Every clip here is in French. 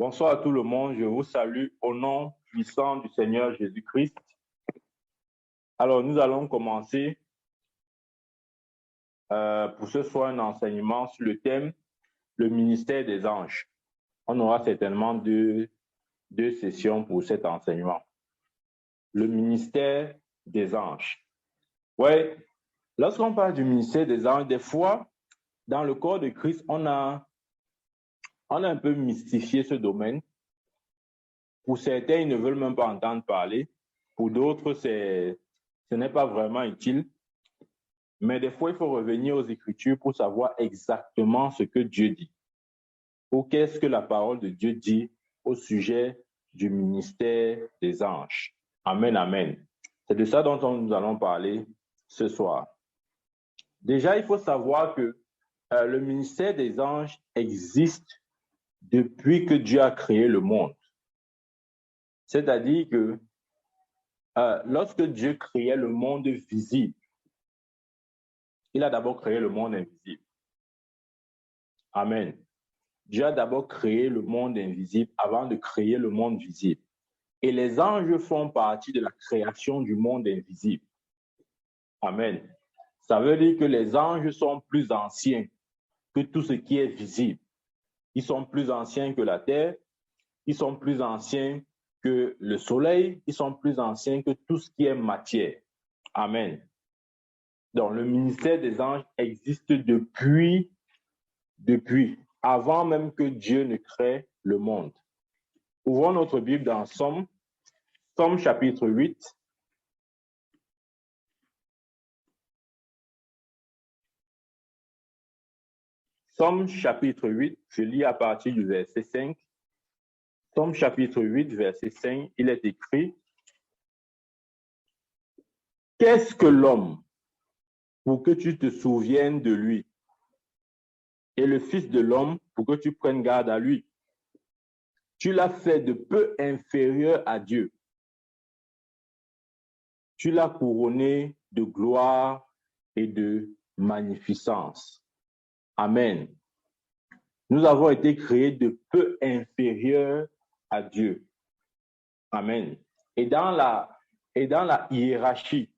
Bonsoir à tout le monde, je vous salue au nom puissant du Seigneur Jésus-Christ. Alors, nous allons commencer pour ce soir un enseignement sur le thème « Le ministère des anges ». On aura certainement deux sessions pour cet enseignement. Le ministère des anges. Oui, lorsqu'on parle du ministère des anges, des fois, dans le corps de Christ, on a un peu mystifié ce domaine. Pour certains, ils ne veulent même pas entendre parler. Pour d'autres, ce n'est pas vraiment utile. Mais des fois, il faut revenir aux Écritures pour savoir exactement ce que Dieu dit. Ou qu'est-ce que la parole de Dieu dit au sujet du ministère des anges. Amen, amen. C'est de ça dont nous allons parler ce soir. Déjà, il faut savoir que le ministère des anges existe depuis que Dieu a créé le monde. C'est-à-dire que lorsque Dieu créait le monde visible, il a d'abord créé le monde invisible. Amen. Dieu a d'abord créé le monde invisible avant de créer le monde visible. Et les anges font partie de la création du monde invisible. Amen. Ça veut dire que les anges sont plus anciens que tout ce qui est visible. Ils sont plus anciens que la terre. Ils sont plus anciens que le soleil. Ils sont plus anciens que tout ce qui est matière. Amen. Donc, le ministère des anges existe depuis, avant même que Dieu ne crée le monde. Ouvrons notre Bible dans Somme chapitre 8. Somme chapitre 8, je lis à partir du verset 5. Somme chapitre 8, verset 5, il est écrit: « Qu'est-ce que l'homme pour que tu te souviennes de lui, et le Fils de l'homme pour que tu prennes garde à lui? Tu l'as fait de peu inférieur à Dieu. Tu l'as couronné de gloire et de magnificence. » Amen. Nous avons été créés de peu inférieurs à Dieu. Amen. Et dans la hiérarchie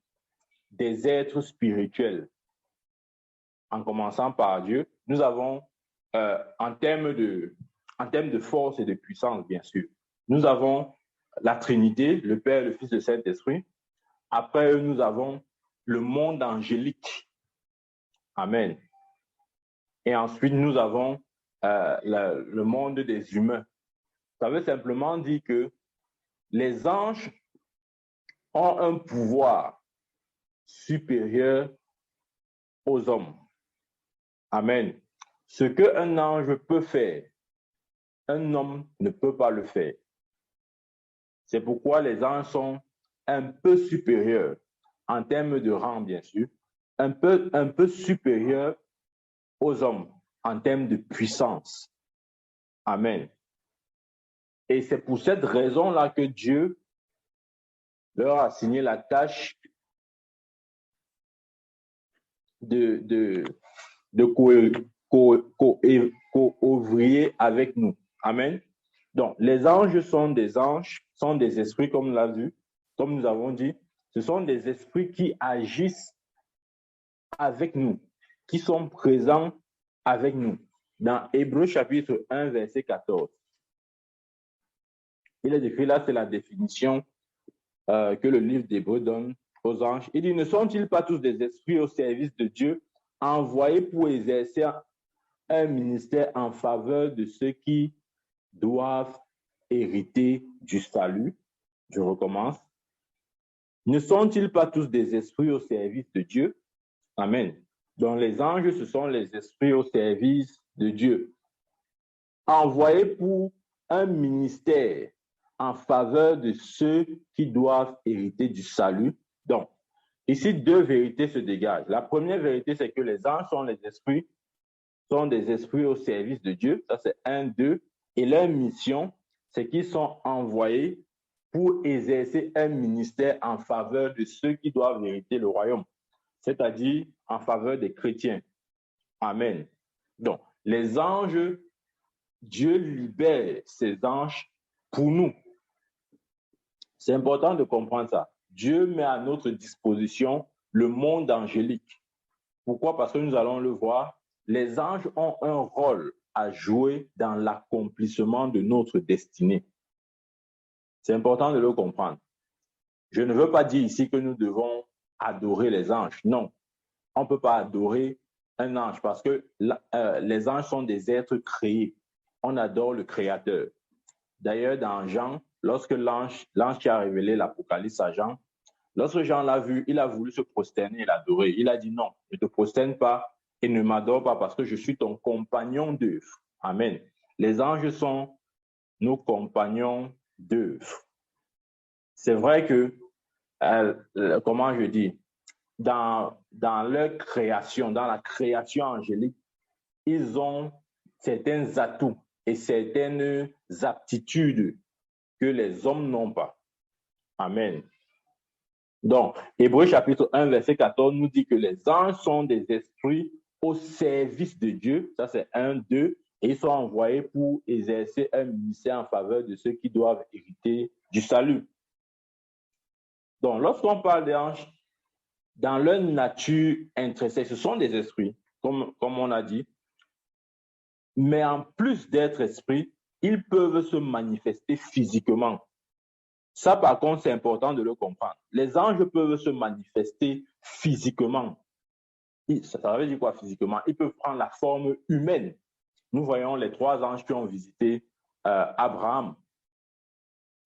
des êtres spirituels, en commençant par Dieu, nous avons, en termes de force et de puissance, bien sûr, nous avons la Trinité, le Père, le Fils, le Saint-Esprit. Après eux, nous avons le monde angélique. Amen. Et ensuite, nous avons le monde des humains. Ça veut simplement dire que les anges ont un pouvoir supérieur aux hommes. Amen. Ce qu'un ange peut faire, un homme ne peut pas le faire. C'est pourquoi les anges sont un peu supérieurs, en termes de rang, bien sûr, un peu supérieurs aux hommes, en termes de puissance. Amen. Et c'est pour cette raison-là que Dieu leur a assigné la tâche de co-ouvrier avec nous. Amen. Donc, les anges, sont des esprits, comme l'a vu, comme nous avons dit. Ce sont des esprits qui agissent avec nous, qui sont présents avec nous. Dans Hébreux chapitre 1, verset 14. Il est écrit là, c'est la définition que le livre d'Hébreux donne aux anges. Il dit: « Ne sont-ils pas tous des esprits au service de Dieu, envoyés pour exercer un ministère en faveur de ceux qui doivent hériter du salut ?» Je recommence. « Ne sont-ils pas tous des esprits au service de Dieu ?» Amen. Donc les anges, ce sont les esprits au service de Dieu, envoyés pour un ministère en faveur de ceux qui doivent hériter du salut. Donc, ici, deux vérités se dégagent. La première vérité, c'est que les anges sont des esprits au service de Dieu. Ça, c'est 1, 2. Et leur mission, c'est qu'ils sont envoyés pour exercer un ministère en faveur de ceux qui doivent hériter le royaume, c'est-à-dire en faveur des chrétiens. Amen. Donc, les anges Dieu libère ses anges pour nous. C'est important de comprendre ça. Dieu met à notre disposition le monde angélique. Pourquoi? Parce que nous allons le voir, les anges ont un rôle à jouer dans l'accomplissement de notre destinée. C'est important de le comprendre. Je ne veux pas dire ici que nous devons adorer les anges. Non, on ne peut pas adorer un ange parce que les anges sont des êtres créés. On adore le Créateur. D'ailleurs, dans Jean, lorsque l'ange qui a révélé l'Apocalypse à Jean, lorsque Jean l'a vu, il a voulu se prosterner et l'adorer. Il a dit non, ne te prosterne pas et ne m'adore pas parce que je suis ton compagnon d'œuvre. Amen. Les anges sont nos compagnons d'œuvre. C'est vrai que, comment je dis, dans leur création, dans la création angélique, ils ont certains atouts et certaines aptitudes que les hommes n'ont pas. Amen. Donc, Hébreux chapitre 1, verset 14 nous dit que les anges sont des esprits au service de Dieu. Ça, c'est 1, 2. Et ils sont envoyés pour exercer un ministère en faveur de ceux qui doivent hériter du salut. Donc, lorsqu'on parle d'anges, dans leur nature intrinsèque, ce sont des esprits, comme on a dit. Mais en plus d'être esprits, ils peuvent se manifester physiquement. Ça, par contre, c'est important de le comprendre. Les anges peuvent se manifester physiquement. Ça veut dire quoi physiquement? Ils peuvent prendre la forme humaine. Nous voyons les 3 anges qui ont visité Abraham.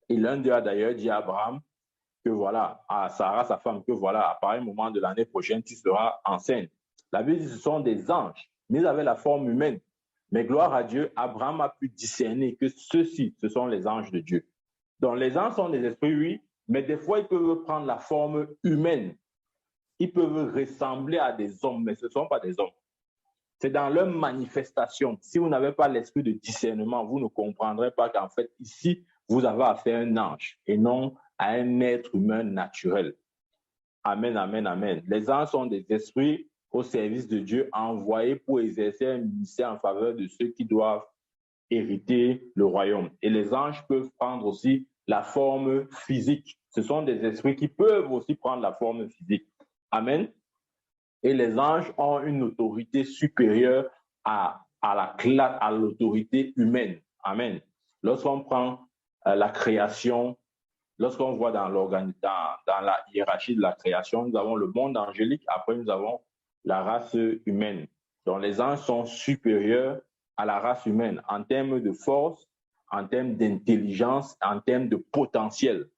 Et l'un d'eux a d'ailleurs dit à Abraham que voilà, à Sarah, sa femme, que voilà, à pareil moment de l'année prochaine, tu seras enceinte. La Bible dit que ce sont des anges, mais ils avaient la forme humaine. Mais gloire à Dieu, Abraham a pu discerner que ceux-ci, ce sont les anges de Dieu. Donc les anges sont des esprits, oui, mais des fois, ils peuvent prendre la forme humaine. Ils peuvent ressembler à des hommes, mais ce ne sont pas des hommes. C'est dans leur manifestation. Si vous n'avez pas l'esprit de discernement, vous ne comprendrez pas qu'en fait, ici, vous avez affaire à un ange et non à un être humain naturel. Amen, amen, amen. Les anges sont des esprits au service de Dieu envoyés pour exercer un ministère en faveur de ceux qui doivent hériter le royaume. Et les anges peuvent prendre aussi la forme physique. Ce sont des esprits qui peuvent aussi prendre la forme physique. Amen. Et les anges ont une autorité supérieure à l'autorité humaine. Amen. Lorsqu'on prend la création, lorsqu'on voit dans la hiérarchie de la création, nous avons le monde angélique, après nous avons la race humaine. Donc les anges sont supérieurs à la race humaine en termes de force, en termes d'intelligence, en termes de potentiel.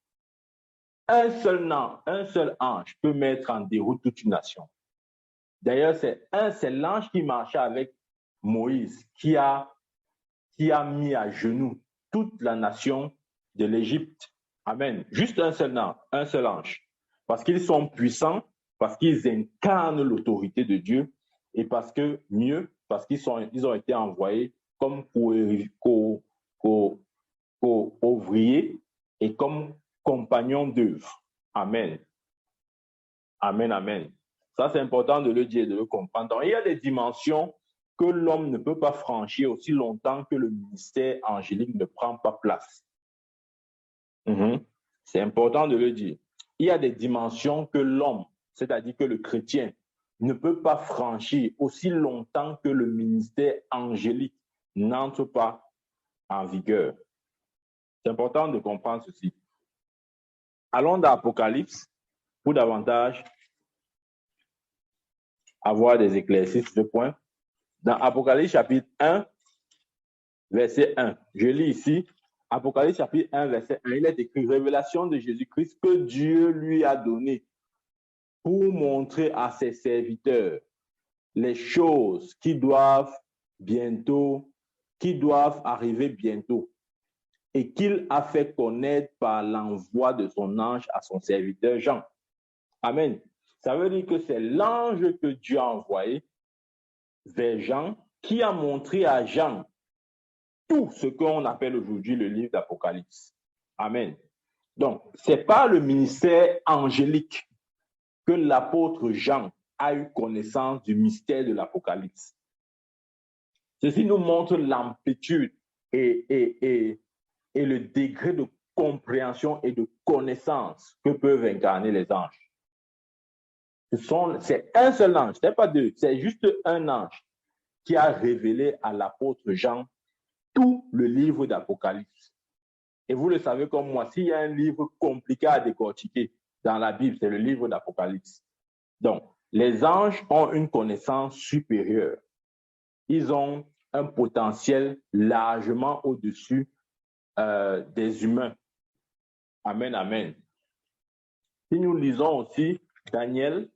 Un seul ange peut mettre en déroute toute une nation. D'ailleurs, c'est l'ange qui marchait avec Moïse qui a mis à genoux toute la nation de l'Égypte. Amen. Juste un seul ange. Parce qu'ils sont puissants, parce qu'ils incarnent l'autorité de Dieu et parce qu'ils ont été envoyés comme ouvriers et comme compagnons d'œuvre. Amen. Amen, amen. Ça, c'est important de le dire et de le comprendre. Donc, il y a des dimensions que l'homme ne peut pas franchir aussi longtemps que le ministère angélique ne prend pas place. C'est important de le dire. Il y a des dimensions que l'homme, c'est-à-dire que le chrétien, ne peut pas franchir aussi longtemps que le ministère angélique n'entre pas en vigueur. C'est important de comprendre ceci. Allons dans l'Apocalypse pour davantage avoir des éclaircissements sur ce point. Dans Apocalypse chapitre 1, verset 1, je lis ici, Apocalypse chapitre 1, verset 1, il est écrit « Révélation de Jésus-Christ que Dieu lui a donné pour montrer à ses serviteurs les choses qui doivent arriver bientôt et qu'il a fait connaître par l'envoi de son ange à son serviteur Jean. » Amen. Ça veut dire que c'est l'ange que Dieu a envoyé vers Jean qui a montré à Jean tout ce qu'on appelle aujourd'hui le livre d'Apocalypse. Amen. Donc, ce n'est pas le ministère angélique que l'apôtre Jean a eu connaissance du mystère de l'Apocalypse. Ceci nous montre l'amplitude et le degré de compréhension et de connaissance que peuvent incarner les anges. C'est un seul ange, ce n'est pas deux, c'est juste un ange qui a révélé à l'apôtre Jean tout le livre d'Apocalypse. Et vous le savez comme moi, s'il y a un livre compliqué à décortiquer dans la Bible, c'est le livre d'Apocalypse. Donc, les anges ont une connaissance supérieure. Ils ont un potentiel largement au-dessus des humains. Amen, amen. Si nous lisons aussi Daniel,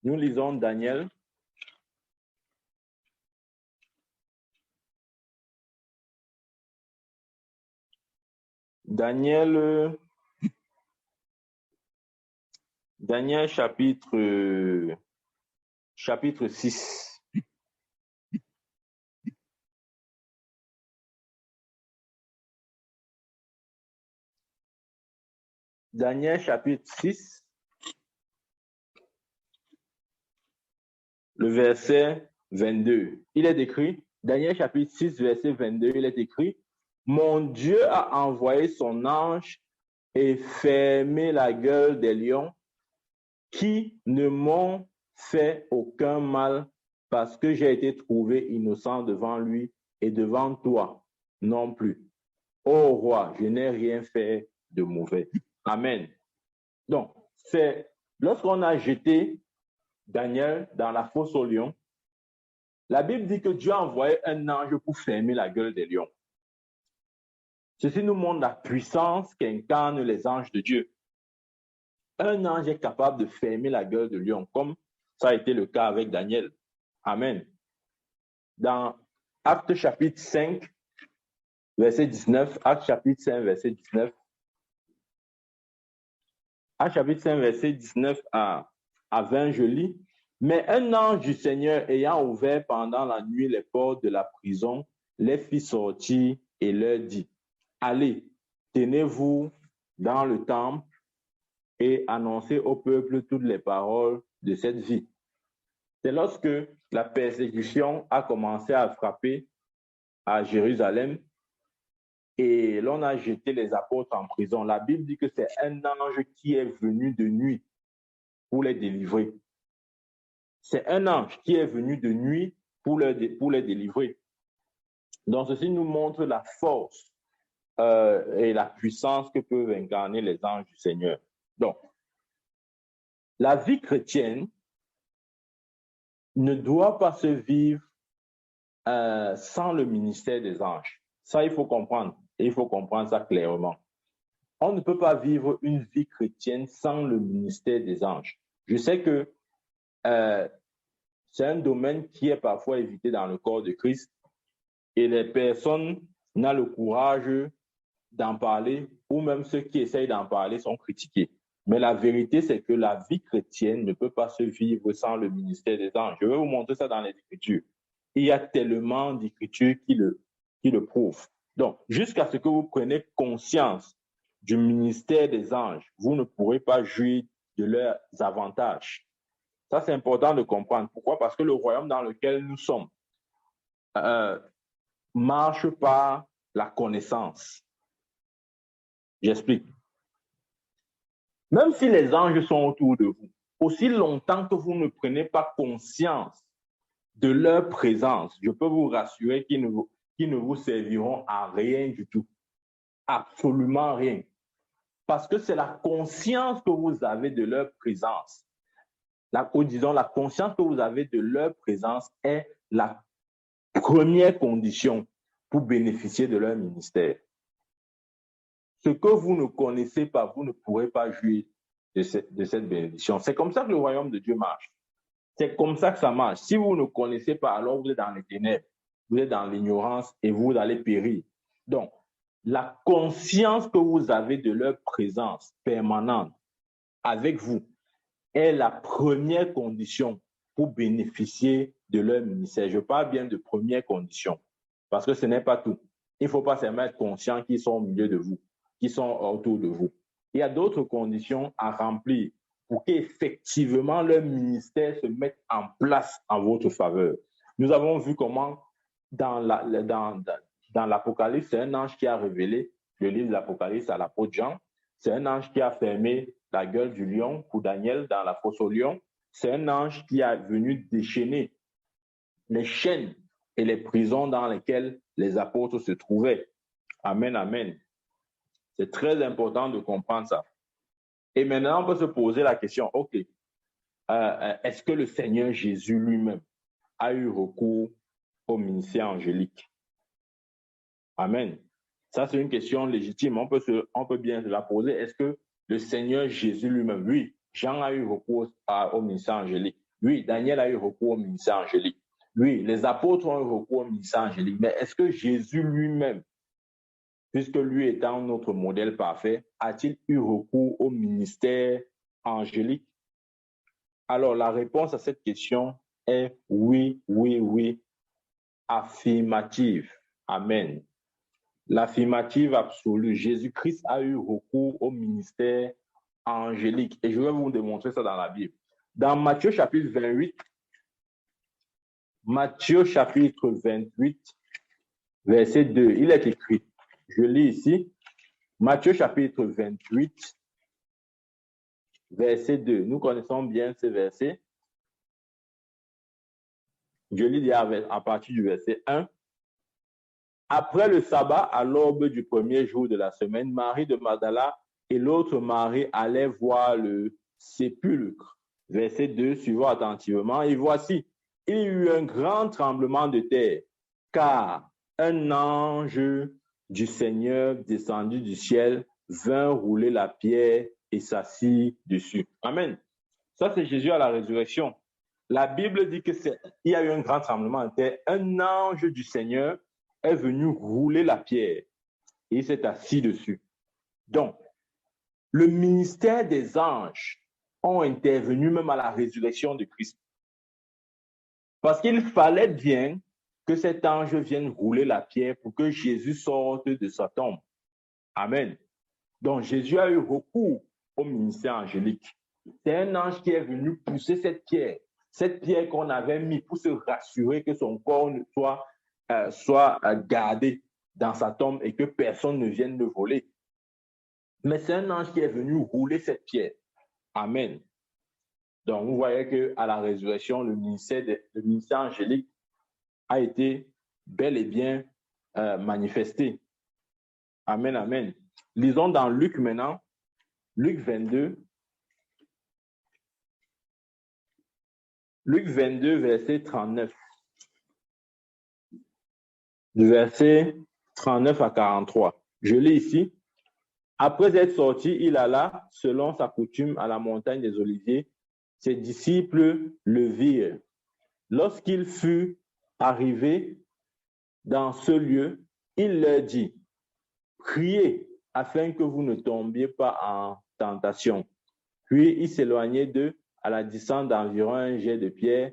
nous lisons Daniel. Daniel chapitre 6. Daniel chapitre 6, le verset 22. Il est écrit, Daniel chapitre 6, verset 22, il est écrit, « Mon Dieu a envoyé son ange et fermé la gueule des lions qui ne m'ont fait aucun mal parce que j'ai été trouvé innocent devant lui et devant toi non plus. Ô roi, je n'ai rien fait de mauvais. » Amen. Donc, c'est lorsqu'on a jeté Daniel dans la fosse aux lions, la Bible dit que Dieu a envoyé un ange pour fermer la gueule des lions. Ceci nous montre la puissance qu'incarnent les anges de Dieu. Un ange est capable de fermer la gueule de lion, comme ça a été le cas avec Daniel. Amen. Dans Actes chapitre 5, verset 19, Actes chapitre 5, verset 19, Actes chapitre 5, verset 19 à 20, je lis. Mais un ange du Seigneur ayant ouvert pendant la nuit les portes de la prison, les fit sortir et leur dit, allez, tenez-vous dans le temple et annoncez au peuple toutes les paroles de cette vie. C'est lorsque la persécution a commencé à frapper à Jérusalem et l'on a jeté les apôtres en prison. La Bible dit que c'est un ange qui est venu de nuit pour les délivrer. C'est un ange qui est venu de nuit pour les délivrer. Donc, ceci nous montre la force et la puissance que peuvent incarner les anges du Seigneur. Donc, la vie chrétienne ne doit pas se vivre sans le ministère des anges. Ça, il faut comprendre. Et il faut comprendre ça clairement. On ne peut pas vivre une vie chrétienne sans le ministère des anges. Je sais que c'est un domaine qui est parfois évité dans le corps de Christ et les personnes n'ont le courage d'en parler ou même ceux qui essayent d'en parler sont critiqués. Mais la vérité, c'est que la vie chrétienne ne peut pas se vivre sans le ministère des anges. Je vais vous montrer ça dans les Écritures. Il y a tellement d'Écritures qui le prouvent. Donc, jusqu'à ce que vous preniez conscience du ministère des anges, vous ne pourrez pas jouir de leurs avantages. Ça, c'est important de comprendre. Pourquoi? Parce que le royaume dans lequel nous sommes marche par la connaissance. J'explique. Même si les anges sont autour de vous, aussi longtemps que vous ne prenez pas conscience de leur présence, je peux vous rassurer qu'ils ne vous serviront à rien du tout. Absolument rien. Parce que c'est la conscience que vous avez de leur présence. La conscience que vous avez de leur présence est la première condition pour bénéficier de leur ministère. Ce que vous ne connaissez pas, vous ne pourrez pas jouir de cette bénédiction. C'est comme ça que le royaume de Dieu marche. C'est comme ça que ça marche. Si vous ne connaissez pas, alors vous êtes dans les ténèbres, vous êtes dans l'ignorance et vous allez périr. Donc, la conscience que vous avez de leur présence permanente avec vous est la première condition pour bénéficier de leur ministère. Je parle bien de première condition, parce que ce n'est pas tout. Il ne faut pas seulement être conscient qu'ils sont au milieu de vous, qui sont autour de vous. Il y a d'autres conditions à remplir pour qu'effectivement leur ministère se mette en place en votre faveur. Nous avons vu comment dans l'Apocalypse, c'est un ange qui a révélé le livre de l'Apocalypse à l'apôtre Jean. C'est un ange qui a fermé la gueule du lion pour Daniel dans la fosse au lion. C'est un ange qui est venu déchaîner les chaînes et les prisons dans lesquelles les apôtres se trouvaient. Amen, amen. C'est très important de comprendre ça. Et maintenant, on peut se poser la question, OK, est-ce que le Seigneur Jésus lui-même a eu recours au ministère angélique? Amen. Ça, c'est une question légitime. On peut bien se la poser. Est-ce que le Seigneur Jésus lui-même, oui, Jean a eu recours au ministère angélique. Oui, Daniel a eu recours au ministère angélique. Oui, les apôtres ont eu recours au ministère angélique. Mais est-ce que Jésus lui-même, puisque lui étant notre modèle parfait, a-t-il eu recours au ministère angélique? Alors, la réponse à cette question est oui, oui, oui, affirmative. Amen. L'affirmative absolue. Jésus-Christ a eu recours au ministère angélique. Et je vais vous démontrer ça dans la Bible. Dans Matthieu chapitre 28, verset 2, il est écrit, je lis ici, Matthieu chapitre 28, verset 2. Nous connaissons bien ce verset. Je lis à partir du verset 1. Après le sabbat, à l'aube du premier jour de la semaine, Marie de Magdala et l'autre Marie allaient voir le sépulcre. Verset 2, suivons attentivement. Et voici, il y eut un grand tremblement de terre, car un ange du Seigneur descendu du ciel vint rouler la pierre et s'assit dessus. Amen. Ça, c'est Jésus à la résurrection. La Bible dit qu'il y a eu un grand tremblement de terre. Un ange du Seigneur est venu rouler la pierre et il s'est assis dessus. Donc, le ministère des anges ont intervenu même à la résurrection de Christ. Parce qu'il fallait bien que cet ange vienne rouler la pierre pour que Jésus sorte de sa tombe. Amen. Donc, Jésus a eu recours au ministère angélique. C'est un ange qui est venu pousser cette pierre qu'on avait mis pour se rassurer que son corps ne soit gardé dans sa tombe et que personne ne vienne le voler. Mais c'est un ange qui est venu rouler cette pierre. Amen. Donc, vous voyez qu'à la résurrection, le ministère angélique a été bel et bien manifesté. Amen, amen. Lisons dans Luc maintenant, Luc 22. Luc 22, verset 39. Du verset 39 à 43. Je lis ici. Après être sorti, il alla, selon sa coutume, à la montagne des Oliviers. Ses disciples le virent. Lorsqu'il fut arrivé dans ce lieu, il leur dit, priez afin que vous ne tombiez pas en tentation. Puis il s'éloignait d'eux à la distance d'environ un jet de pierre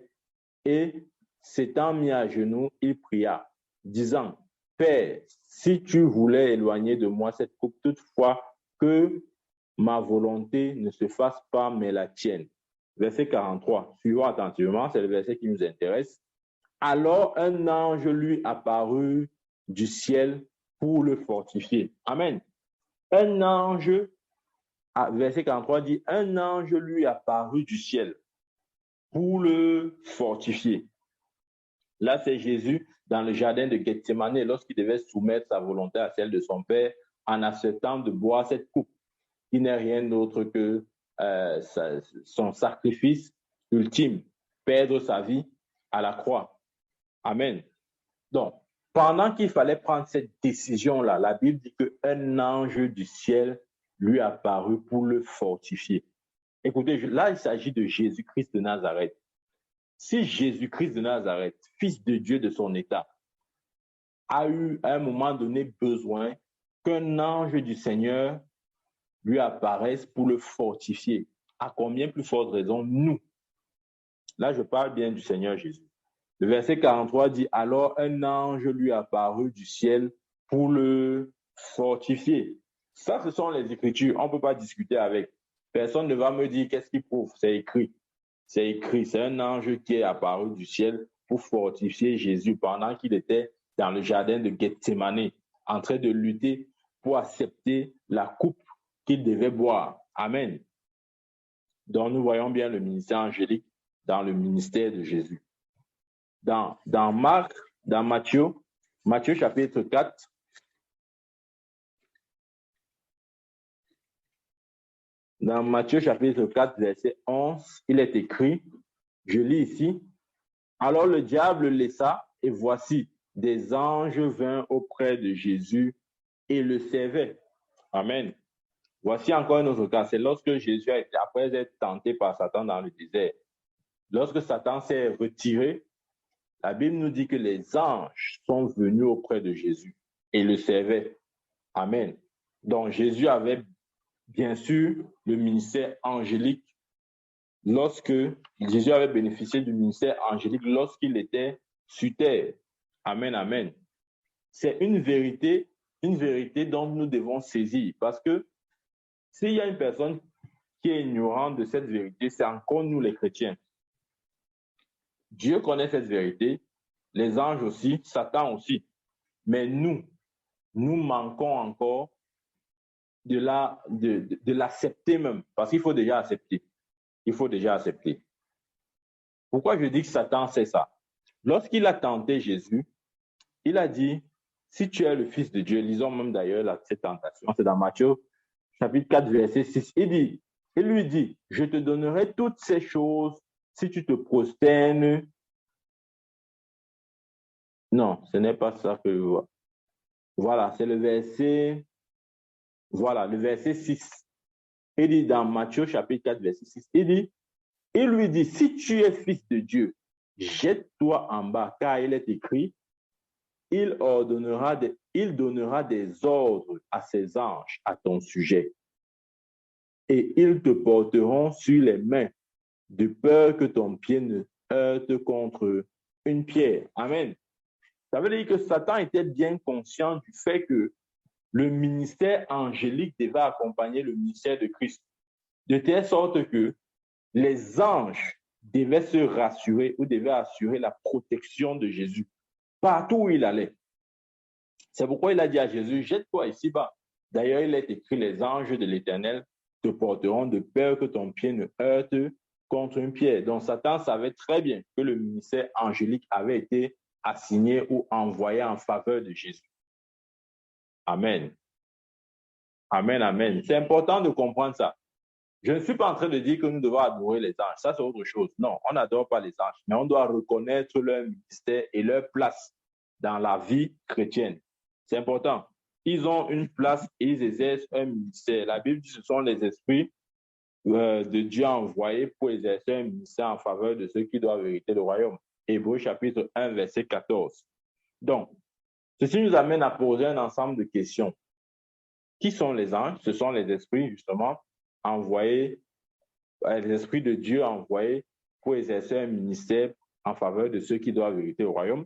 et s'étant mis à genoux, il pria, disant, Père, si tu voulais éloigner de moi cette coupe, toutefois que ma volonté ne se fasse pas, mais la tienne. Verset 43, suivons attentivement, c'est le verset qui nous intéresse. Alors un ange lui apparut du ciel pour le fortifier. Amen. Un ange, verset 43 dit, un ange lui apparut du ciel pour le fortifier. Là, c'est Jésus dans le jardin de Gethsémane lorsqu'il devait soumettre sa volonté à celle de son Père en acceptant de boire cette coupe, qui n'est rien d'autre que son sacrifice ultime, perdre sa vie à la croix. Amen. Donc, pendant qu'il fallait prendre cette décision-là, la Bible dit qu'un ange du ciel lui apparut pour le fortifier. Écoutez, là, il s'agit de Jésus-Christ de Nazareth. Si Jésus-Christ de Nazareth, fils de Dieu de son état, a eu à un moment donné besoin qu'un ange du Seigneur lui apparaisse pour le fortifier, à combien plus forte raison nous? Là, je parle bien du Seigneur Jésus. Le verset 43 dit, alors un ange lui apparut du ciel pour le fortifier. Ça, ce sont les Écritures, on ne peut pas discuter avec. Personne ne va me dire qu'est-ce qui prouve. C'est écrit. C'est écrit. C'est un ange qui est apparu du ciel pour fortifier Jésus pendant qu'il était dans le jardin de Gethsémane, en train de lutter pour accepter la coupe qu'il devait boire. Amen. Donc, nous voyons bien le ministère angélique dans le ministère de Jésus. Dans Marc, dans Matthieu chapitre 4, dans Matthieu chapitre 4, verset 11, il est écrit, je lis ici, alors le diable le laissa, et voici, des anges vinrent auprès de Jésus et le servaient. Amen. Voici encore un autre cas, c'est lorsque Jésus a été, après être tenté par Satan dans le désert, lorsque Satan s'est retiré, la Bible nous dit que les anges sont venus auprès de Jésus et le servaient. Amen. Donc Jésus avait bien sûr le ministère angélique lorsque Jésus avait bénéficié du ministère angélique lorsqu'il était sur terre. Amen, amen. C'est une vérité dont nous devons saisir parce que s'il y a une personne qui est ignorante de cette vérité, c'est encore nous les chrétiens. Dieu connaît cette vérité, les anges aussi, Satan aussi. Mais nous manquons encore de l'accepter même, parce qu'il faut déjà accepter. Il faut déjà accepter. Pourquoi je dis que Satan sait ça? Lorsqu'il a tenté Jésus, il a dit, si tu es le Fils de Dieu, lisons même d'ailleurs cette tentation, c'est dans Matthieu chapitre 4, verset 6, il lui dit, je te donnerai toutes ces choses si tu te prosternes. Non, ce n'est pas ça que je vois. Voilà, c'est le verset 6. Il dit dans Matthieu chapitre 4, verset 6, il lui dit, si tu es fils de Dieu, jette-toi en bas, car il est écrit, il donnera des ordres à ses anges à ton sujet, et ils te porteront sur les mains, de peur que ton pied ne heurte contre une pierre. Amen. Ça veut dire que Satan était bien conscient du fait que le ministère angélique devait accompagner le ministère de Christ, de telle sorte que les anges devaient se rassurer ou devaient assurer la protection de Jésus partout où il allait. C'est pourquoi il a dit à Jésus, jette-toi ici-bas. D'ailleurs, il est écrit, les anges de l'Éternel te porteront de peur que ton pied ne heurte contre une pierre. Donc, Satan savait très bien que le ministère angélique avait été assigné ou envoyé en faveur de Jésus. Amen. Amen, amen. C'est important de comprendre ça. Je ne suis pas en train de dire que nous devons adorer les anges. Ça, c'est autre chose. Non, on n'adore pas les anges, mais on doit reconnaître leur ministère et leur place dans la vie chrétienne. C'est important. Ils ont une place et ils exercent un ministère. La Bible dit que ce sont les esprits de Dieu envoyés pour exercer un ministère en faveur de ceux qui doivent hériter le royaume. Hébreux chapitre 1, verset 14. Donc, ceci nous amène à poser un ensemble de questions. Qui sont les anges? Ce sont les esprits, justement, envoyés, les esprits de Dieu envoyés pour exercer un ministère en faveur de ceux qui doivent hériter le royaume.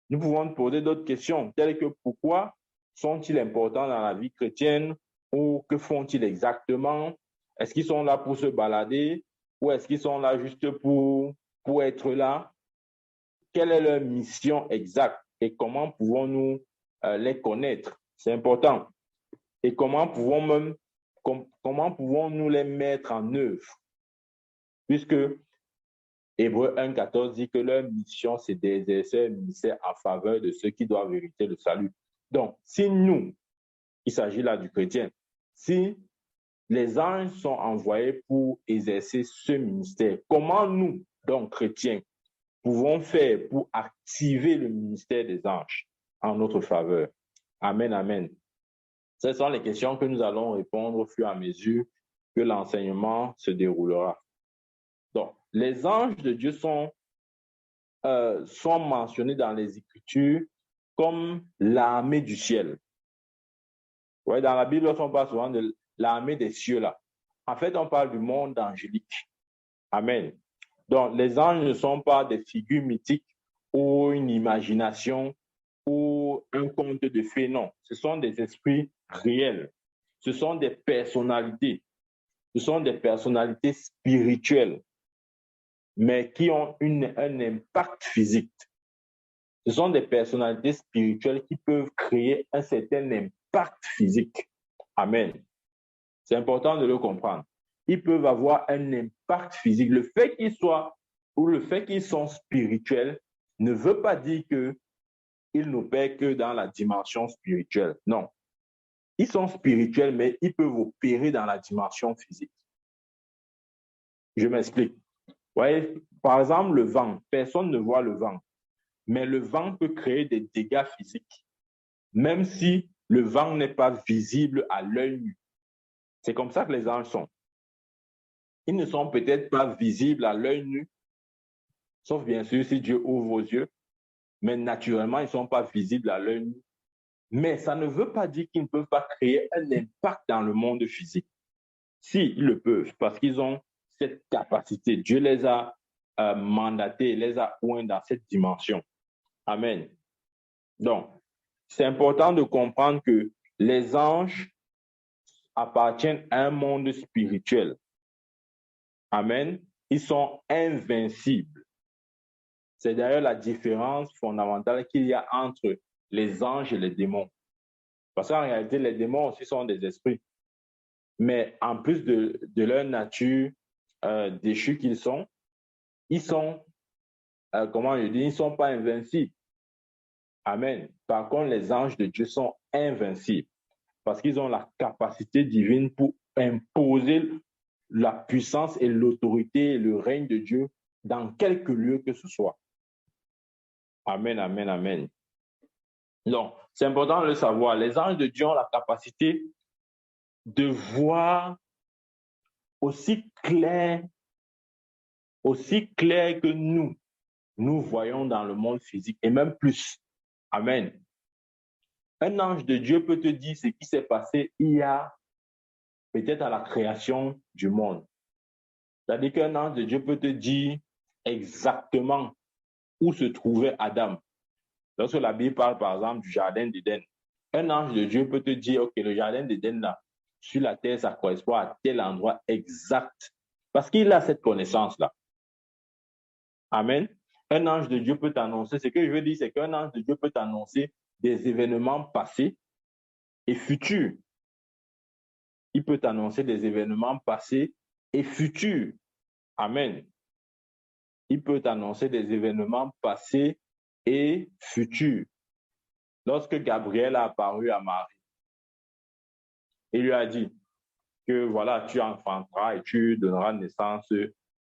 Nous pouvons poser d'autres questions, telles que pourquoi sont-ils importants dans la vie chrétienne ou que font-ils exactement? Est-ce qu'ils sont là pour se balader ou est-ce qu'ils sont là juste pour être là? Quelle est leur mission exacte et comment pouvons-nous les connaître? C'est important. Et comment pouvons-nous les mettre en œuvre? Puisque Hébreux 1,14 dit que leur mission, c'est d'exercer un ministère en faveur de ceux qui doivent hériter le salut. Donc, si nous, il s'agit là du chrétien, si les anges sont envoyés pour exercer ce ministère, comment nous, donc chrétiens, pouvons faire pour activer le ministère des anges en notre faveur? Amen, amen. Ce sont les questions que nous allons répondre au fur et à mesure que l'enseignement se déroulera. Donc, les anges de Dieu sont mentionnés dans les Écritures comme l'armée du ciel. Ouais, dans la Bible, on parle souvent de l'armée des cieux là. En fait, on parle du monde angélique. Amen. Donc, les anges ne sont pas des figures mythiques ou une imagination ou un conte de fées, non. Ce sont des esprits réels. Ce sont des personnalités. Ce sont des personnalités spirituelles, mais qui ont un impact physique. Ce sont des personnalités spirituelles qui peuvent créer un certain impact physique. Amen. C'est important de le comprendre. Ils peuvent avoir un impact physique. Le fait qu'ils soient ou le fait qu'ils sont spirituels ne veut pas dire qu'ils n'opèrent que dans la dimension spirituelle. Non. Ils sont spirituels, mais ils peuvent opérer dans la dimension physique. Je m'explique. Vous voyez, par exemple, le vent. Personne ne voit le vent. Mais le vent peut créer des dégâts physiques, même si le vent n'est pas visible à l'œil nu. C'est comme ça que les anges sont. Ils ne sont peut-être pas visibles à l'œil nu, sauf bien sûr si Dieu ouvre vos yeux, mais naturellement, ils ne sont pas visibles à l'œil nu. Mais ça ne veut pas dire qu'ils ne peuvent pas créer un impact dans le monde physique. Si, ils le peuvent, parce qu'ils ont cette capacité. Dieu les a mandatés, les a oints dans cette dimension. Amen. Donc, c'est important de comprendre que les anges appartiennent à un monde spirituel. Amen. Ils sont invincibles. C'est d'ailleurs la différence fondamentale qu'il y a entre les anges et les démons. Parce qu'en réalité, les démons aussi sont des esprits. Mais en plus de leur nature déchue qu'ils sont, ils sont, ils ne sont pas invincibles. Amen. Par contre, les anges de Dieu sont invincibles parce qu'ils ont la capacité divine pour imposer la puissance et l'autorité et le règne de Dieu dans quelque lieu que ce soit. Amen, amen, amen. Donc, c'est important de le savoir. Les anges de Dieu ont la capacité de voir aussi clair que nous voyons dans le monde physique et même plus. Amen. Un ange de Dieu peut te dire ce qui s'est passé il y a peut-être à la création du monde. C'est-à-dire qu'un ange de Dieu peut te dire exactement où se trouvait Adam. Lorsque la Bible parle, par exemple, du jardin d'Éden, un ange de Dieu peut te dire, OK, le jardin d'Éden, là, sur la terre, ça correspond à tel endroit exact. Parce qu'il a cette connaissance-là. Amen. Un ange de Dieu peut t'annoncer, ce que je veux dire, c'est qu'un ange de Dieu peut t'annoncer des événements passés et futurs. Il peut t'annoncer des événements passés et futurs. Amen. Il peut t'annoncer des événements passés et futurs. Lorsque Gabriel a apparu à Marie, il lui a dit que voilà, tu enfanteras et tu donneras naissance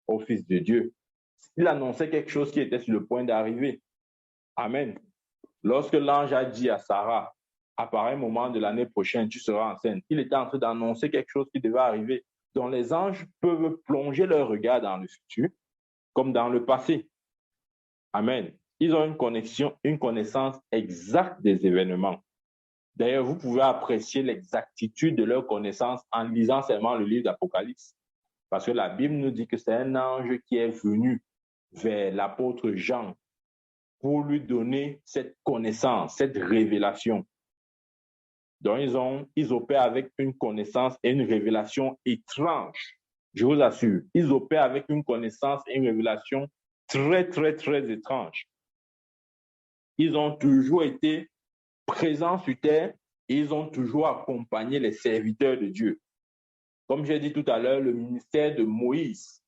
au Fils de Dieu. Il annonçait quelque chose qui était sur le point d'arriver. Amen. Lorsque l'ange a dit à Sarah, à pareil moment de l'année prochaine, tu seras enceinte, il était en train d'annoncer quelque chose qui devait arriver. Donc les anges peuvent plonger leur regard dans le futur comme dans le passé. Amen. Ils ont une connaissance exacte des événements. D'ailleurs, vous pouvez apprécier l'exactitude de leur connaissance en lisant seulement le livre d'Apocalypse. Parce que la Bible nous dit que c'est un ange qui est venu vers l'apôtre Jean pour lui donner cette connaissance, cette révélation. Donc, ils opèrent avec une connaissance et une révélation étrange. Je vous assure, ils opèrent avec une connaissance et une révélation très, très, très étrange. Ils ont toujours été présents sur terre et ils ont toujours accompagné les serviteurs de Dieu. Comme j'ai dit tout à l'heure, le ministère de Moïse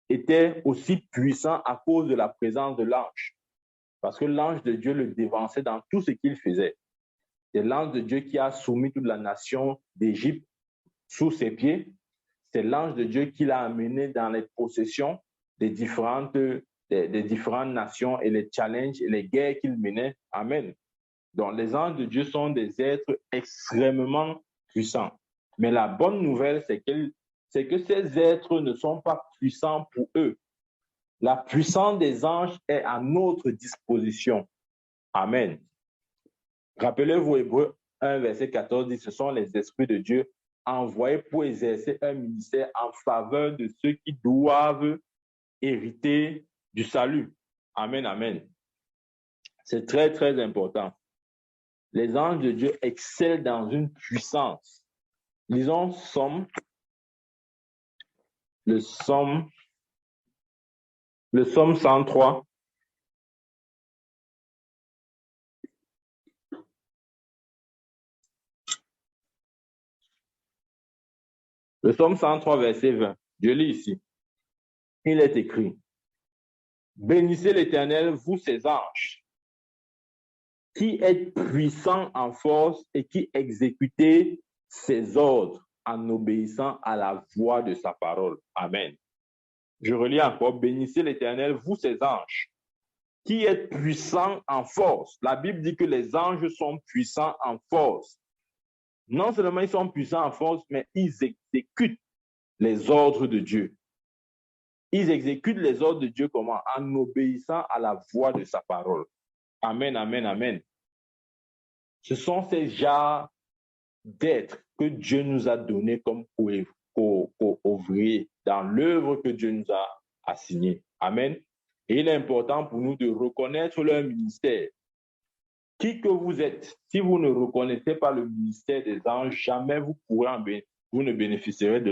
était aussi puissant à cause de la présence de l'ange. Parce que l'ange de Dieu le dévançait dans tout ce qu'il faisait. C'est l'ange de Dieu qui a soumis toute la nation d'Égypte sous ses pieds. C'est l'ange de Dieu qui l'a amené dans les possessions des différentes nations et les challenges et les guerres qu'il menait. Amen. Donc, les anges de Dieu sont des êtres extrêmement puissants. Mais la bonne nouvelle, c'est que ces êtres ne sont pas puissants pour eux. La puissance des anges est à notre disposition. Amen. Rappelez-vous, Hébreux 1, verset 14 dit, ce sont les esprits de Dieu envoyés pour exercer un ministère en faveur de ceux qui doivent hériter du salut. Amen, amen. C'est très, très important. Les anges de Dieu excellent dans une puissance. Lisons Somme le psaume 103. Le psaume 103, verset 20. Je lis ici. Il est écrit: Bénissez l'Éternel, vous ses anges, qui êtes puissants en force et qui exécutez ses ordres en obéissant à la voix de sa parole. Amen. Je relis encore: Bénissez l'Éternel, vous ses anges, qui êtes puissants en force. La Bible dit que les anges sont puissants en force. Non seulement ils sont puissants en force, mais ils exécutent les ordres de Dieu. Ils exécutent les ordres de Dieu comment? En obéissant à la voix de sa parole. Amen, amen, amen. Ce sont ces genres d'êtres que Dieu nous a donnés comme ouvriers dans l'œuvre que Dieu nous a assignée. Amen. Et il est important pour nous de reconnaître leur ministère. Qui que vous êtes, si vous ne reconnaissez pas le ministère des anges, jamais vous ne bénéficierez de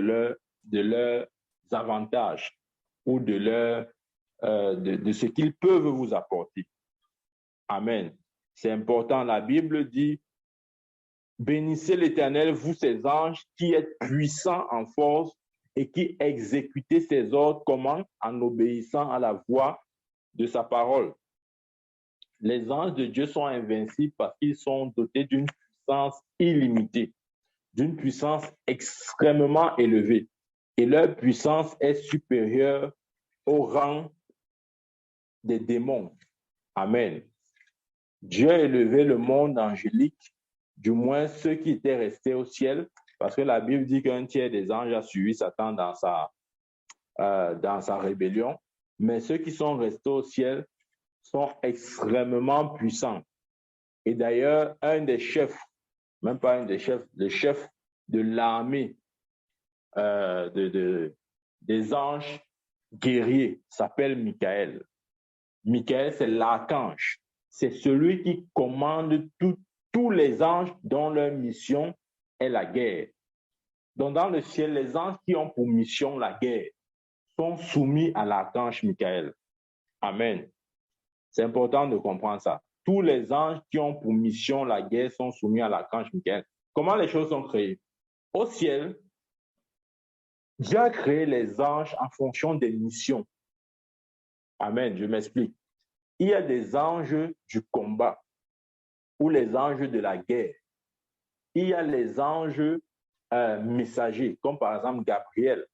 leurs avantages ou de ce qu'ils peuvent vous apporter. Amen. C'est important. La Bible dit: Bénissez l'Éternel, vous ses anges, qui êtes puissants en force et qui exécutez ses ordres. Comment? En obéissant à la voix de sa parole. Les anges de Dieu sont invincibles parce qu'ils sont dotés d'une puissance illimitée, d'une puissance extrêmement élevée. Et leur puissance est supérieure au rang des démons. Amen. Dieu a élevé le monde angélique, du moins ceux qui étaient restés au ciel, parce que la Bible dit qu'un tiers des anges a suivi Satan dans sa rébellion. Mais ceux qui sont restés au ciel sont extrêmement puissants. Et d'ailleurs, un des chefs, même pas un des chefs, le chef de l'armée des anges guerriers s'appelle Michael. Michael, c'est l'archange. C'est celui qui commande tous les anges dont leur mission est la guerre. Donc, dans le ciel, les anges qui ont pour mission la guerre sont soumis à l'archange Michael. Amen. C'est important de comprendre ça. Tous les anges qui ont pour mission la guerre sont soumis à l'archange Michael. Comment les choses sont créées? Au ciel, Dieu a créé les anges en fonction des missions. Amen, je m'explique. Il y a des anges du combat ou les anges de la guerre. Il y a les anges messagers, comme par exemple Gabriel.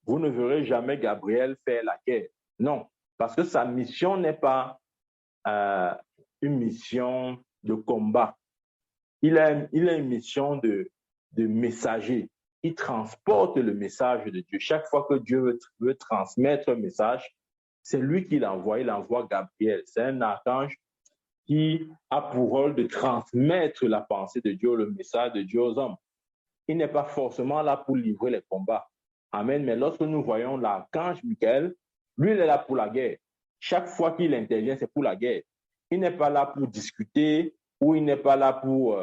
Vous ne verrez jamais Gabriel faire la guerre. Non, parce que sa mission n'est pas une mission de combat. Il a une mission de messager. Il transporte le message de Dieu. Chaque fois que Dieu veut transmettre un message, c'est lui qui l'envoie. Il envoie Gabriel. C'est un archange qui a pour rôle de transmettre la pensée de Dieu, le message de Dieu aux hommes. Il n'est pas forcément là pour livrer les combats. Amen. Mais lorsque nous voyons l'archange Michael, lui, il est là pour la guerre. Chaque fois qu'il intervient, c'est pour la guerre. Il n'est pas là pour discuter ou il n'est pas là pour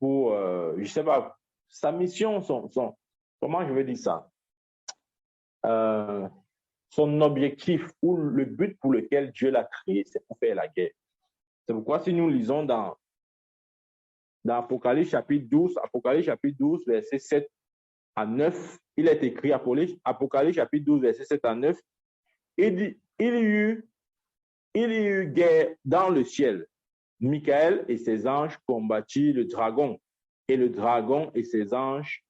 je ne sais pas, sa mission, comment je vais dire ça? Son objectif ou le but pour lequel Dieu l'a créé, c'est pour faire la guerre. C'est pourquoi si nous lisons dans Apocalypse chapitre 12, verset 7 à 9, il est écrit, Apocalypse chapitre 12, verset 7 à 9, il dit, il y eut guerre dans le ciel. Michael et ses anges combattirent le dragon, et le dragon et ses anges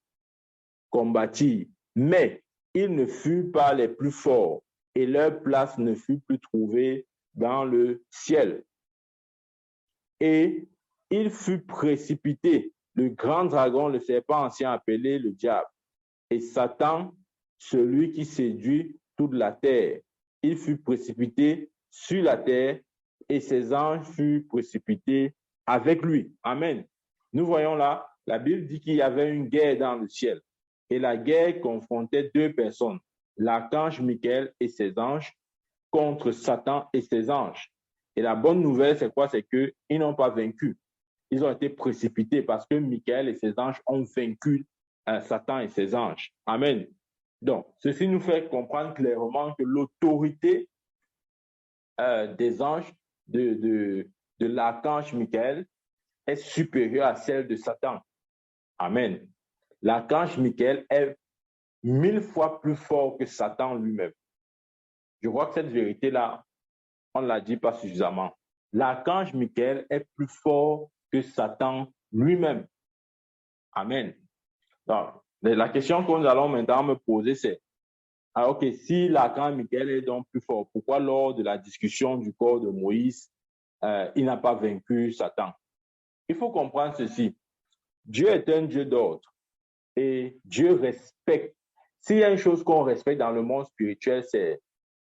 combattirent. Mais ils ne furent pas les plus forts, et leur place ne fut plus trouvée dans le ciel. Et il fut précipité, le grand dragon, le serpent ancien appelé le diable, et Satan, celui qui séduit toute la terre. Il fut précipité sur la terre, et ses anges furent précipités avec lui. Amen. Nous voyons là, la Bible dit qu'il y avait une guerre dans le ciel. Et la guerre confrontait deux personnes, l'archange Michael et ses anges, contre Satan et ses anges. Et la bonne nouvelle, c'est quoi? C'est qu'ils n'ont pas vaincu. Ils ont été précipités parce que Michael et ses anges ont vaincu Satan et ses anges. Amen. Donc, ceci nous fait comprendre clairement que l'autorité des anges, de l'archange Michael, est supérieure à celle de Satan. Amen. L'archange Michael est 1000 fois plus fort que Satan lui-même. Je vois que cette vérité-là, on ne l'a dit pas suffisamment. L'archange Michael est plus fort que Satan lui-même. Amen. Donc, la question que nous allons maintenant me poser, c'est, ok, si l'archange Michael est donc plus fort, pourquoi lors de la discussion du corps de Moïse, il n'a pas vaincu Satan? Il faut comprendre ceci. Dieu est un Dieu d'ordre et Dieu respecte. S'il y a une chose qu'on respecte dans le monde spirituel,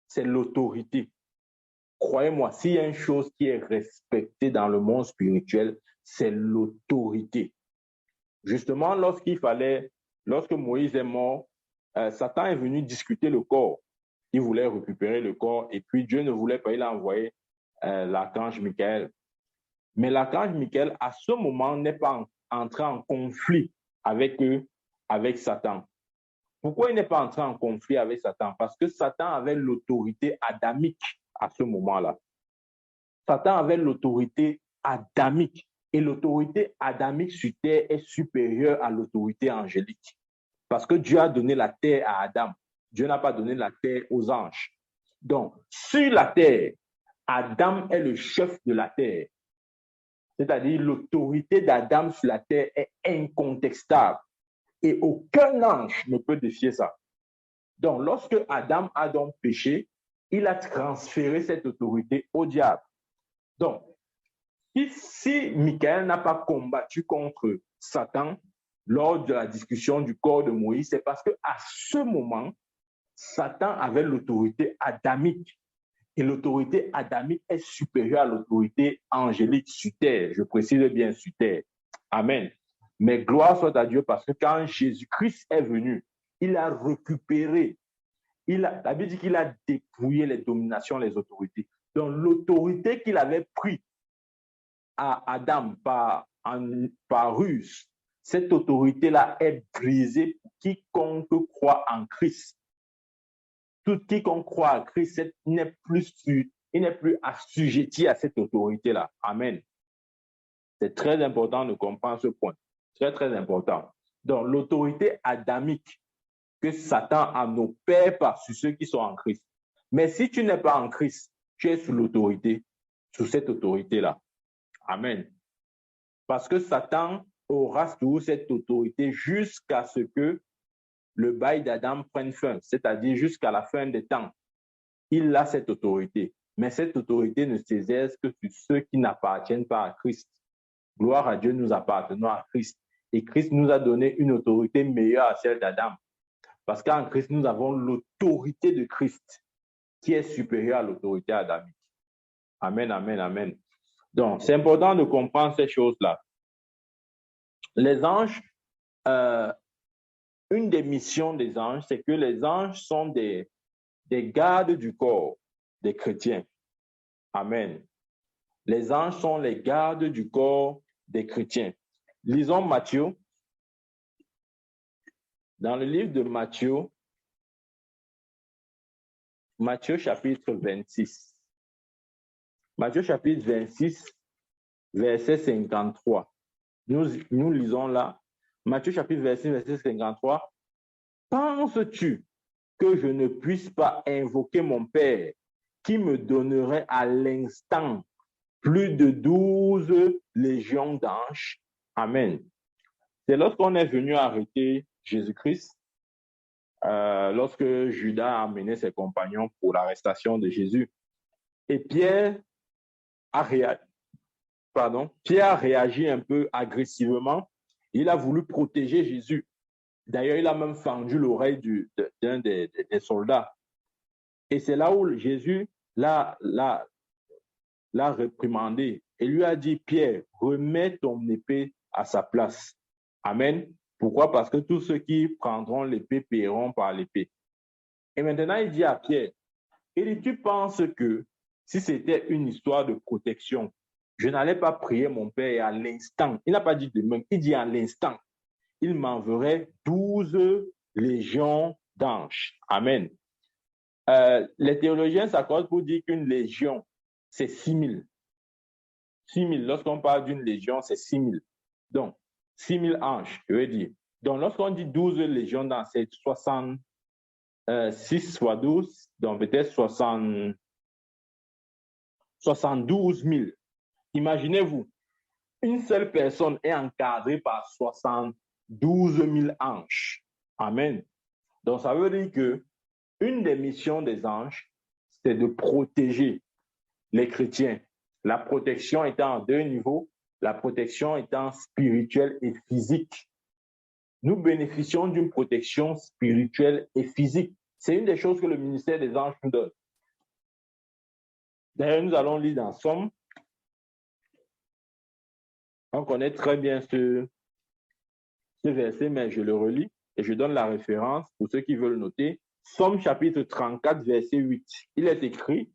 c'est l'autorité. Croyez-moi, s'il y a une chose qui est respectée dans le monde spirituel, c'est l'autorité. Justement, lorsque Moïse est mort, Satan est venu discuter le corps. Il voulait récupérer le corps et puis Dieu ne voulait pas, il a envoyé l'archange Michael. Mais l'archange Michael, à ce moment, n'est pas entré en conflit avec Satan. Pourquoi il n'est pas entré en conflit avec Satan? Parce que Satan avait l'autorité adamique à ce moment-là. Satan avait l'autorité adamique. Et l'autorité adamique sur terre est supérieure à l'autorité angélique. Parce que Dieu a donné la terre à Adam. Dieu n'a pas donné la terre aux anges. Donc, sur la terre, Adam est le chef de la terre. C'est-à-dire l'autorité d'Adam sur la terre est incontestable. Et aucun ange ne peut défier ça. Donc, lorsque Adam a donc péché, il a transféré cette autorité au diable. Donc, si Michael n'a pas combattu contre Satan lors de la discussion du corps de Moïse, c'est parce qu'à ce moment, Satan avait l'autorité adamique. Et l'autorité adamique est supérieure à l'autorité angélique sur terre. Je précise bien sur terre. Amen. Mais gloire soit à Dieu parce que quand Jésus-Christ est venu, il a récupéré, la Bible dit qu'il a dépouillé les dominations, les autorités. Donc l'autorité qu'il avait prise à Adam par ruse, cette autorité-là est brisée pour quiconque croit en Christ. Tout quiconque croit en Christ il n'est plus assujetti à cette autorité-là. Amen. C'est très important de comprendre ce point. Très, très important. Donc, l'autorité adamique que Satan en opère pas sur ceux qui sont en Christ. Mais si tu n'es pas en Christ, tu es sous l'autorité, sous cette autorité-là. Amen. Parce que Satan aura toujours cette autorité jusqu'à ce que le bail d'Adam prenne fin, c'est-à-dire jusqu'à la fin des temps. Il a cette autorité, mais cette autorité ne s'exerce que sur ceux qui n'appartiennent pas à Christ. Gloire à Dieu, nous appartenons à Christ. Et Christ nous a donné une autorité meilleure à celle d'Adam. Parce qu'en Christ, nous avons l'autorité de Christ qui est supérieure à l'autorité adamique. Amen, amen, amen. Donc, c'est important de comprendre ces choses-là. Les anges, une des missions des anges, c'est que les anges sont des gardes du corps des chrétiens. Amen. Les anges sont les gardes du corps des chrétiens. Lisons Matthieu. Dans le livre de Matthieu, Matthieu chapitre 26. Matthieu chapitre 26, verset 53. Nous lisons là, Matthieu chapitre 26, verset 53. Penses-tu que je ne puisse pas invoquer mon Père qui me donnerait à l'instant plus de 12 légions d'anges? Amen. C'est lorsqu'on est venu arrêter Jésus-Christ, lorsque Judas a amené ses compagnons pour l'arrestation de Jésus. Et Pierre a réagi un peu agressivement. Il a voulu protéger Jésus. D'ailleurs, il a même fendu l'oreille d'un des soldats. Et c'est là où Jésus l'a réprimandé et lui a dit, Pierre, remets ton épée à sa place. Amen. Pourquoi? Parce que tous ceux qui prendront l'épée paieront par l'épée. Et maintenant, il dit à Pierre, tu penses que si c'était une histoire de protection, je n'allais pas prier mon Père et à l'instant, il n'a pas dit de même, il dit à l'instant, il m'enverrait 12 légions d'anges. Amen. Les théologiens s'accordent pour dire qu'une légion, c'est 6 000. 6 000. Lorsqu'on parle d'une légion, c'est 6 000. Donc, 6 000 anges, je veux dire. Donc, lorsqu'on dit 12 légions dans cette 66 fois 12, donc peut-être 72 000. Imaginez-vous, une seule personne est encadrée par 72 000 anges. Amen. Donc, ça veut dire que une des missions des anges, c'est de protéger les chrétiens. La protection étant en deux niveaux, la protection étant spirituelle et physique. Nous bénéficions d'une protection spirituelle et physique. C'est une des choses que le ministère des anges nous donne. D'ailleurs, nous allons lire dans Somme. On connaît très bien ce verset, mais je le relis et je donne la référence pour ceux qui veulent noter. Somme chapitre 34, verset 8. Il est écrit,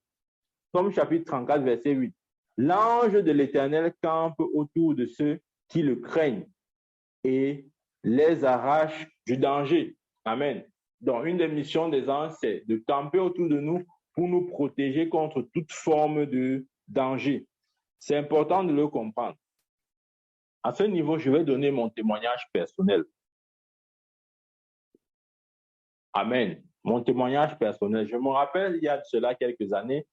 Somme chapitre 34, verset 8. L'ange de l'Éternel campe autour de ceux qui le craignent et les arrache du danger. Amen. Donc, une des missions des anges, c'est de camper autour de nous pour nous protéger contre toute forme de danger. C'est important de le comprendre. À ce niveau, je vais donner mon témoignage personnel. Amen. Mon témoignage personnel. Je me rappelle, il y a de cela quelques années,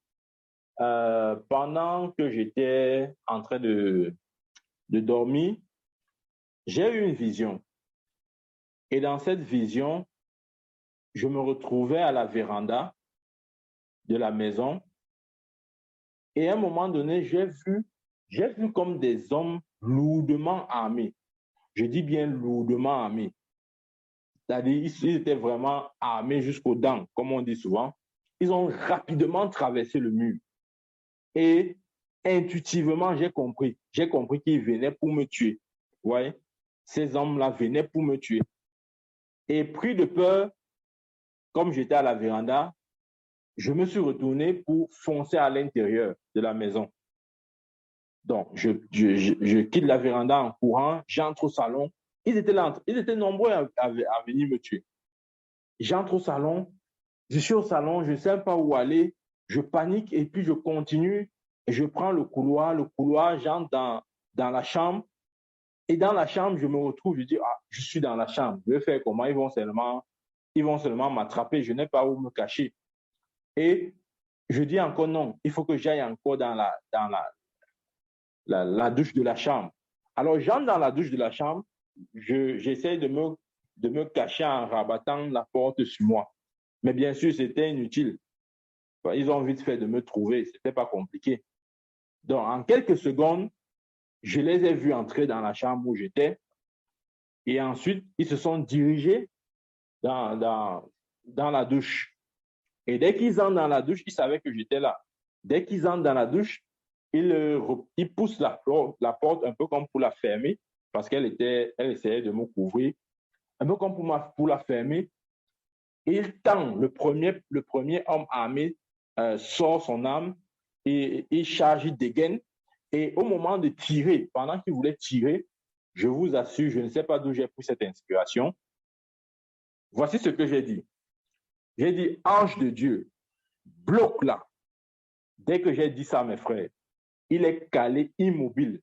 pendant que j'étais en train de dormir, j'ai eu une vision. Et dans cette vision, je me retrouvais à la véranda de la maison. Et à un moment donné, j'ai vu comme des hommes lourdement armés. Je dis bien lourdement armés. C'est-à-dire, ils étaient vraiment armés jusqu'aux dents, comme on dit souvent. Ils ont rapidement traversé le mur. Et intuitivement, j'ai compris qu'ils venaient pour me tuer. Vous voyez? Ces hommes-là venaient pour me tuer. Et pris de peur, comme j'étais à la véranda, je me suis retourné pour foncer à l'intérieur de la maison. Donc, je quitte la véranda en courant, j'entre au salon. Ils étaient nombreux à venir me tuer. J'entre au salon, je suis au salon, je ne sais pas où aller, je panique et puis je continue. Et je prends le couloir, j'entre dans la chambre. Et dans la chambre, je me retrouve, je dis, je suis dans la chambre, je vais faire comment? Ils vont seulement m'attraper, je n'ai pas où me cacher. Et je dis encore non, il faut que j'aille encore dans la douche de la chambre. Alors, j'entre dans la douche de la chambre, j'essaie de me cacher en rabattant la porte sur moi. Mais bien sûr, c'était inutile. Ils ont vite fait de me trouver, ce n'était pas compliqué. Donc, en quelques secondes, je les ai vus entrer dans la chambre où j'étais. Et ensuite, ils se sont dirigés dans la douche. Et dès qu'ils entrent dans la douche, ils savaient que j'étais là. Dès qu'ils entrent dans la douche, ils poussent la porte un peu comme pour la fermer, parce qu'elle essayait de me couvrir, un peu comme pour la fermer. Et il tend, le premier homme armé sort son arme et il charge, il dégaine. Et au moment de tirer, pendant qu'il voulait tirer, je vous assure, je ne sais pas d'où j'ai pris cette inspiration. Voici ce que j'ai dit. J'ai dit, ange de Dieu, bloque là. Dès que j'ai dit ça, mes frères, il est calé immobile.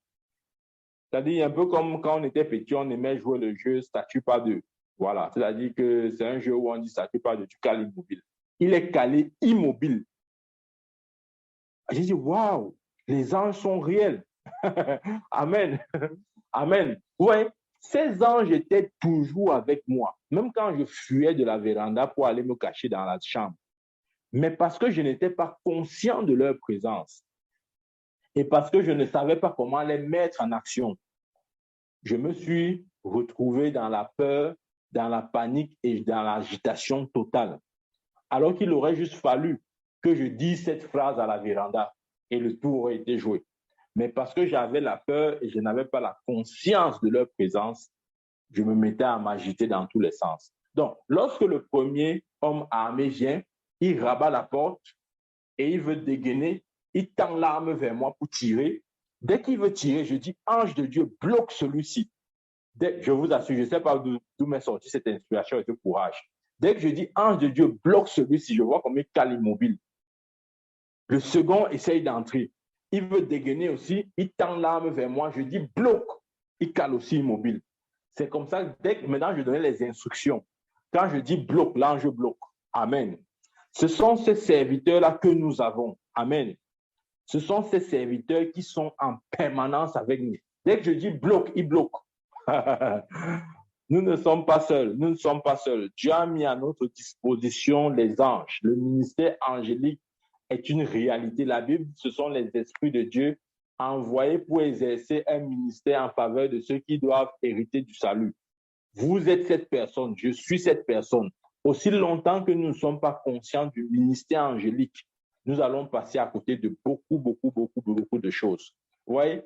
C'est-à-dire un peu comme quand on était petit, on aimait jouer le jeu statue pas deux. Voilà, c'est-à-dire que c'est un jeu où on dit statue pas deux, tu cales immobile. Il est calé immobile. J'ai dit, waouh, les anges sont réels. Amen. Amen. Ouais, ces anges étaient toujours avec moi, même quand je fuyais de la véranda pour aller me cacher dans la chambre. Mais parce que je n'étais pas conscient de leur présence et parce que je ne savais pas comment les mettre en action, je me suis retrouvé dans la peur, dans la panique et dans l'agitation totale. Alors qu'il aurait juste fallu que je dise cette phrase à la véranda et le tour aurait été joué. Mais parce que j'avais la peur et je n'avais pas la conscience de leur présence, je me mettais à m'agiter dans tous les sens. Donc, lorsque le premier homme armé vient, il rabat la porte et il veut dégainer, il tend l'arme vers moi pour tirer. Dès qu'il veut tirer, je dis, ange de Dieu, bloque celui-ci. Je vous assure, je ne sais pas d'où m'est sorti cette inspiration et ce courage. Dès que je dis ange de Dieu, bloque celui-ci, je vois comme il cale immobile. Le second essaye d'entrer. Il veut dégainer aussi, il tend l'arme vers moi, je dis bloque, il cale aussi immobile. C'est comme ça, dès que maintenant je donnais les instructions. Quand je dis bloque, l'ange bloque. Amen. Ce sont ces serviteurs-là que nous avons. Amen. Ce sont ces serviteurs qui sont en permanence avec nous. Dès que je dis bloque, ils bloquent. Nous ne sommes pas seuls. Nous ne sommes pas seuls. Dieu a mis à notre disposition les anges. Le ministère angélique est une réalité. La Bible, ce sont les esprits de Dieu envoyés pour exercer un ministère en faveur de ceux qui doivent hériter du salut. Vous êtes cette personne. Je suis cette personne. Aussi longtemps que nous ne sommes pas conscients du ministère angélique, nous allons passer à côté de beaucoup de choses. Vous voyez?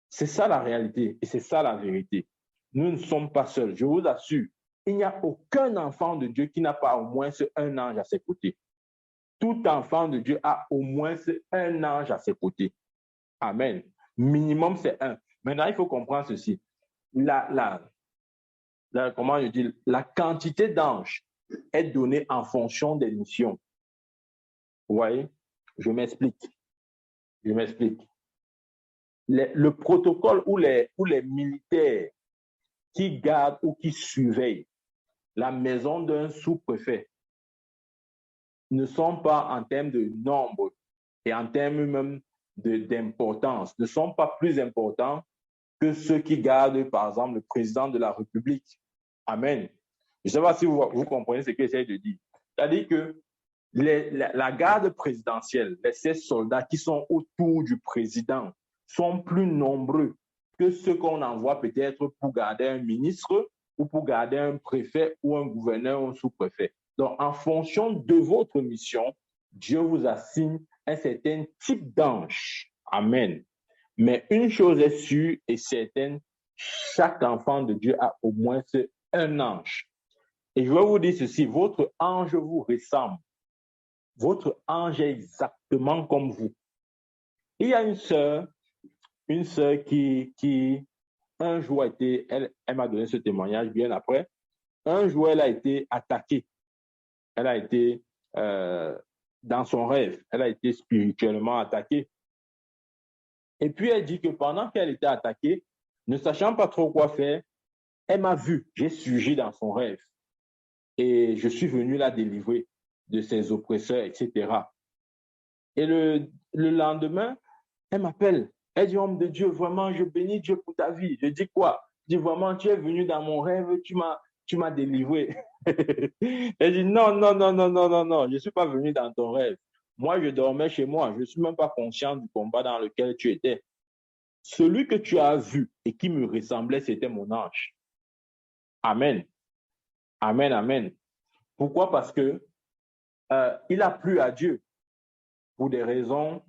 C'est ça la réalité et c'est ça la vérité. Nous ne sommes pas seuls. Je vous assure, il n'y a aucun enfant de Dieu qui n'a pas au moins un ange à ses côtés. Tout enfant de Dieu a au moins un ange à ses côtés. Amen. Minimum, c'est un. Maintenant, il faut comprendre ceci. Comment je dis, la quantité d'anges est donnée en fonction des missions. Vous voyez? Je m'explique. Le protocole où les militaires qui gardent ou qui surveillent la maison d'un sous-préfet ne sont pas en termes de nombre et en termes même d'importance, ne sont pas plus importants que ceux qui gardent, par exemple, le président de la République. Amen. Je ne sais pas si vous comprenez ce que j'essaie de dire. C'est-à-dire que la garde présidentielle, ces soldats qui sont autour du président, sont plus nombreux que ceux qu'on envoie peut-être pour garder un ministre ou pour garder un préfet ou un gouverneur ou un sous-préfet. Donc, en fonction de votre mission, Dieu vous assigne un certain type d'ange. Amen. Mais une chose est sûre et certaine, chaque enfant de Dieu a au moins un ange. Et je vais vous dire ceci, votre ange vous ressemble. Votre ange est exactement comme vous. Il y a une sœur qui un jour elle m'a donné ce témoignage bien après. Un jour, elle a été attaquée. Elle a été dans son rêve. Elle a été spirituellement attaquée. Et puis, elle dit que pendant qu'elle était attaquée, ne sachant pas trop quoi faire, elle m'a vu. J'ai surgi dans son rêve. Et je suis venu la délivrer de ses oppresseurs, etc. Et le lendemain, elle m'appelle. Elle dit, homme de Dieu, vraiment, je bénis Dieu pour ta vie. Je dis quoi? Je dis, vraiment, tu es venu dans mon rêve, tu m'as délivré. Elle dit, non, je ne suis pas venu dans ton rêve. Moi, je dormais chez moi. Je ne suis même pas conscient du combat dans lequel tu étais. Celui que tu as vu et qui me ressemblait, c'était mon ange. Amen. Amen, amen. Pourquoi? Parce que il a plu à Dieu pour des raisons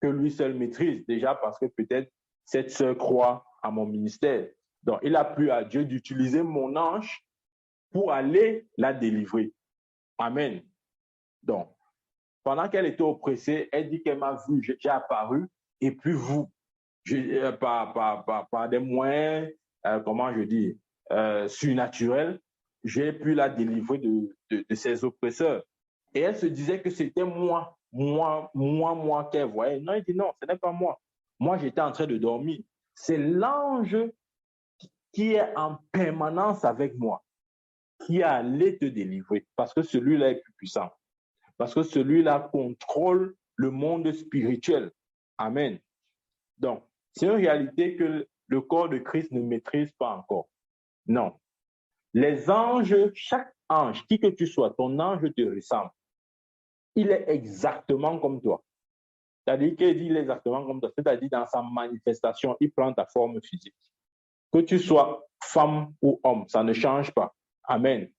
que lui seul maîtrise. Déjà parce que peut-être cette sœur croit à mon ministère. Donc, il a plu à Dieu d'utiliser mon ange pour aller la délivrer. Amen. Donc, pendant qu'elle était oppressée, elle dit qu'elle m'a vu, j'ai apparu, et puis vous, par des moyens, comment je dis, surnaturels, j'ai pu la délivrer de ses oppresseurs. Et elle se disait que c'était moi qu'elle voyait. Non, il dit non, ce n'est pas moi. Moi, j'étais en train de dormir. C'est l'ange qui est en permanence avec moi, qui est allé te délivrer, parce que celui-là est plus puissant. Parce que celui-là contrôle le monde spirituel. Amen. Donc, c'est une réalité que le corps de Christ ne maîtrise pas encore. Non. Les anges, chaque ange, qui que tu sois, ton ange te ressemble. Il est exactement comme toi. C'est-à-dire qu'il est exactement comme toi. C'est-à-dire dans sa manifestation, il prend ta forme physique. Que tu sois femme ou homme, ça ne change pas. Amen.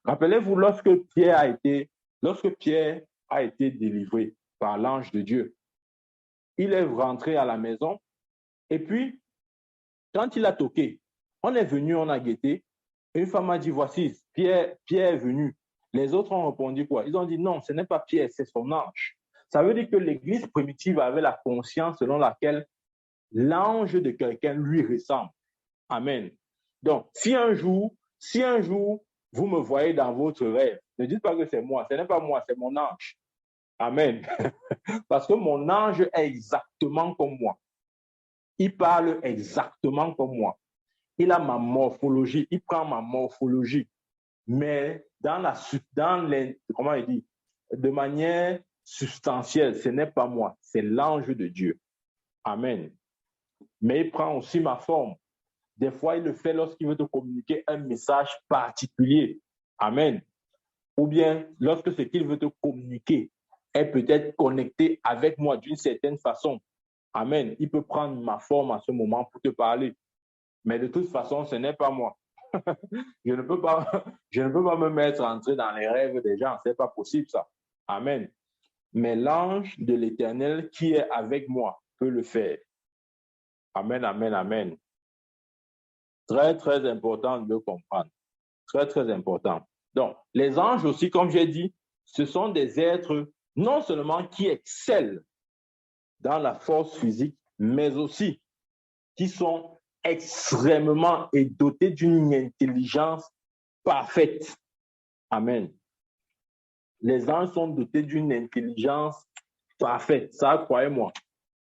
Rappelez-vous, lorsque Pierre a été délivré par l'ange de Dieu, il est rentré à la maison et puis, quand il a toqué, on est venu, on a guetté. Une femme a dit, voici, Pierre est venu. Les autres ont répondu quoi? Ils ont dit, non, ce n'est pas Pierre, c'est son ange. Ça veut dire que l'Église primitive avait la conscience selon laquelle l'ange de quelqu'un lui ressemble. Amen. Donc, si un jour vous me voyez dans votre rêve, ne dites pas que c'est moi. Ce n'est pas moi, c'est mon ange. Amen. Parce que mon ange est exactement comme moi. Il parle exactement comme moi. Il a ma morphologie, il prend ma morphologie. Mais comment il dit, de manière substantielle, ce n'est pas moi, c'est l'ange de Dieu. Amen. Mais il prend aussi ma forme. Des fois, il le fait lorsqu'il veut te communiquer un message particulier. Amen. Ou bien lorsque ce qu'il veut te communiquer est peut-être connecté avec moi d'une certaine façon. Amen. Il peut prendre ma forme à ce moment pour te parler. Mais de toute façon, ce n'est pas moi. je ne peux pas me mettre à entrer dans les rêves des gens. Ce n'est pas possible ça. Amen. Mais l'ange de l'Éternel qui est avec moi peut le faire. Amen, amen, amen. Très, très important de le comprendre. Très, très important. Donc, les anges aussi, comme j'ai dit, ce sont des êtres non seulement qui excellent dans la force physique, mais aussi qui sont extrêmement et dotés d'une intelligence parfaite. Amen. Les anges sont dotés d'une intelligence parfaite. Ça, croyez-moi.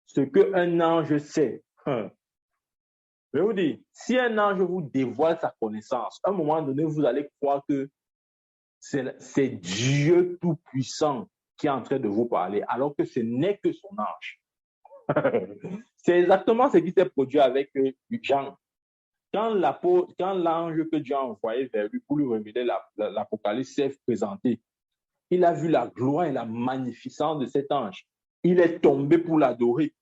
Ce qu'un ange sait, je vous dis, si un ange vous dévoile sa connaissance, à un moment donné, vous allez croire que c'est Dieu Tout-Puissant qui est en train de vous parler, alors que ce n'est que son ange. C'est exactement ce qui s'est produit avec Jean. Quand l'ange que Dieu a envoyé vers lui pour lui révéler l'Apocalypse s'est présenté, il a vu la gloire et la magnificence de cet ange. Il est tombé pour l'adorer.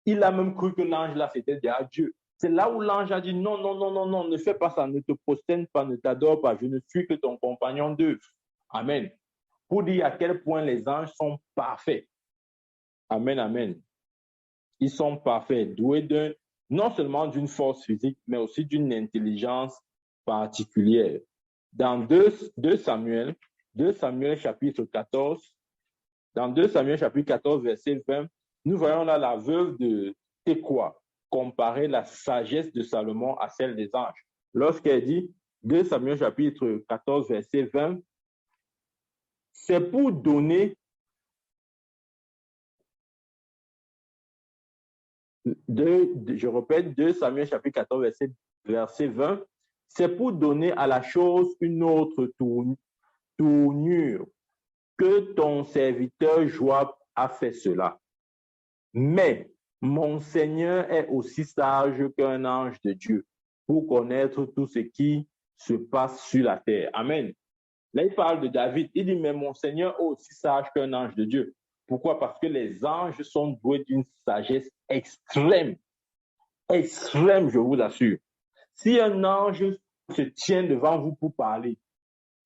Il a même cru que l'ange là, c'était déjà Dieu. C'est là où l'ange a dit non, non, non, non, non, ne fais pas ça, ne te prosterne pas, ne t'adore pas, je ne suis que ton compagnon d'œuvre. Amen. Pour dire à quel point les anges sont parfaits. Amen, amen. Ils sont parfaits, doués non seulement d'une force physique, mais aussi d'une intelligence particulière. Dans 2 Samuel chapitre 14, dans 2 Samuel chapitre 14, verset 20, nous voyons là la veuve de Tekoa comparer la sagesse de Salomon à celle des anges. Lorsqu'elle dit, 2 Samuel chapitre 14, verset 20, c'est pour donner je répète, 2 Samuel chapitre 14, verset 20, c'est pour donner à la chose une autre tournure que ton serviteur Joab a fait cela. Mais mon Seigneur est aussi sage qu'un ange de Dieu pour connaître tout ce qui se passe sur la terre. Amen. Là, il parle de David. Il dit, mais mon Seigneur est aussi sage qu'un ange de Dieu. Pourquoi? Parce que les anges sont doués d'une sagesse extrême. Extrême, je vous assure. Si un ange se tient devant vous pour parler,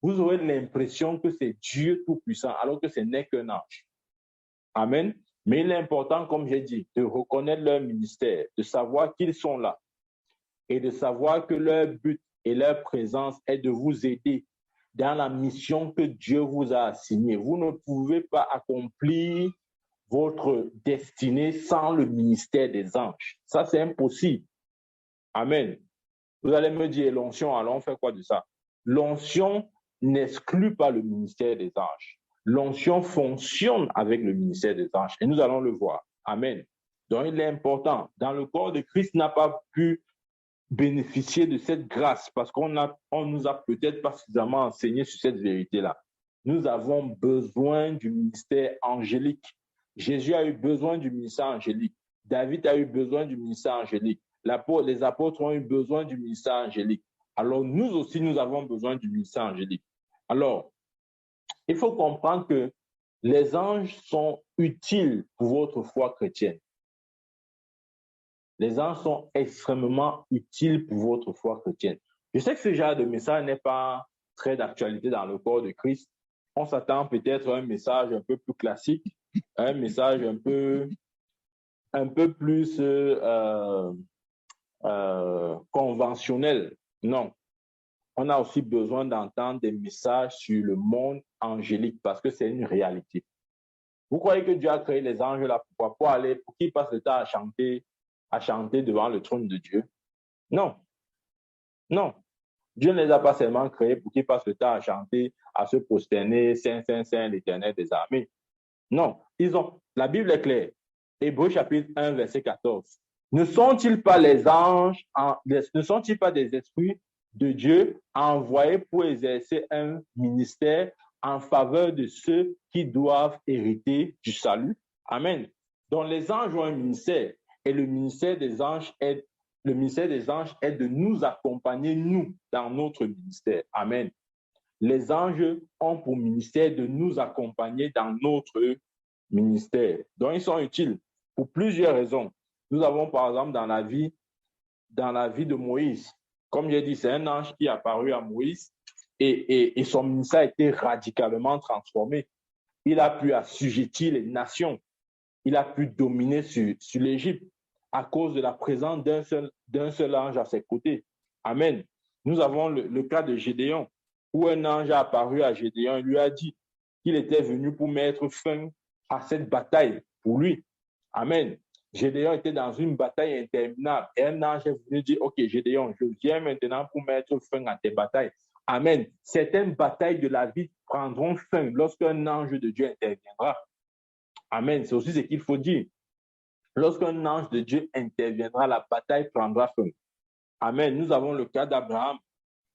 vous aurez l'impression que c'est Dieu Tout-Puissant, alors que ce n'est qu'un ange. Amen. Mais il est important, comme j'ai dit, de reconnaître leur ministère, de savoir qu'ils sont là et de savoir que leur but et leur présence est de vous aider dans la mission que Dieu vous a assignée. Vous ne pouvez pas accomplir votre destinée sans le ministère des anges. Ça, c'est impossible. Amen. Vous allez me dire, l'onction, alors on fait quoi de ça? L'onction n'exclut pas le ministère des anges. L'onction fonctionne avec le ministère des anges et nous allons le voir. Amen. Donc, il est important. Dans le corps de Christ, n'a pas pu bénéficier de cette grâce parce qu'on nous a peut-être pas suffisamment enseigné sur cette vérité-là. Nous avons besoin du ministère angélique. Jésus a eu besoin du ministère angélique. David a eu besoin du ministère angélique. Les apôtres ont eu besoin du ministère angélique. Alors, nous aussi, nous avons besoin du ministère angélique. Alors, il faut comprendre que les anges sont utiles pour votre foi chrétienne. Les anges sont extrêmement utiles pour votre foi chrétienne. Je sais que ce genre de message n'est pas très d'actualité dans le corps de Christ. On s'attend peut-être à un message un peu plus classique, un message un peu plus conventionnel. Non. On a aussi besoin d'entendre des messages sur le monde angélique parce que c'est une réalité. Vous croyez que Dieu a créé les anges là pour qu'ils passent le temps à chanter devant le trône de Dieu? Non. Non. Dieu ne les a pas seulement créés pour qu'ils passent le temps à chanter, à se prosterner, Saint, Saint, Saint, l'Éternel des armées. Non, la Bible est claire. Hébreux chapitre 1, verset 14. Ne sont-ils pas les anges, ne sont-ils pas des esprits de Dieu envoyés pour exercer un ministère en faveur de ceux qui doivent hériter du salut? Amen. Donc les anges ont un ministère et le ministère des anges est de nous accompagner, nous, dans notre ministère. Amen. Les anges ont pour ministère de nous accompagner dans notre ministère. Donc, ils sont utiles pour plusieurs raisons. Nous avons, par exemple, dans la vie de Moïse, comme j'ai dit, c'est un ange qui est apparu à Moïse et son ministère a été radicalement transformé. Il a pu assujettir les nations. Il a pu dominer sur l'Égypte à cause de la présence d'un seul ange à ses côtés. Amen. Nous avons le cas de Gédéon, où un ange a apparu à Gédéon et lui a dit qu'il était venu pour mettre fin à cette bataille pour lui. Amen. Gédéon était dans une bataille interminable et un ange est venu dire, OK, Gédéon, je viens maintenant pour mettre fin à tes batailles. Amen. Certaines batailles de la vie prendront fin lorsqu'un ange de Dieu interviendra. Amen. C'est aussi ce qu'il faut dire. Lorsqu'un ange de Dieu interviendra, la bataille prendra fin. Amen. Nous avons le cas d'Abraham.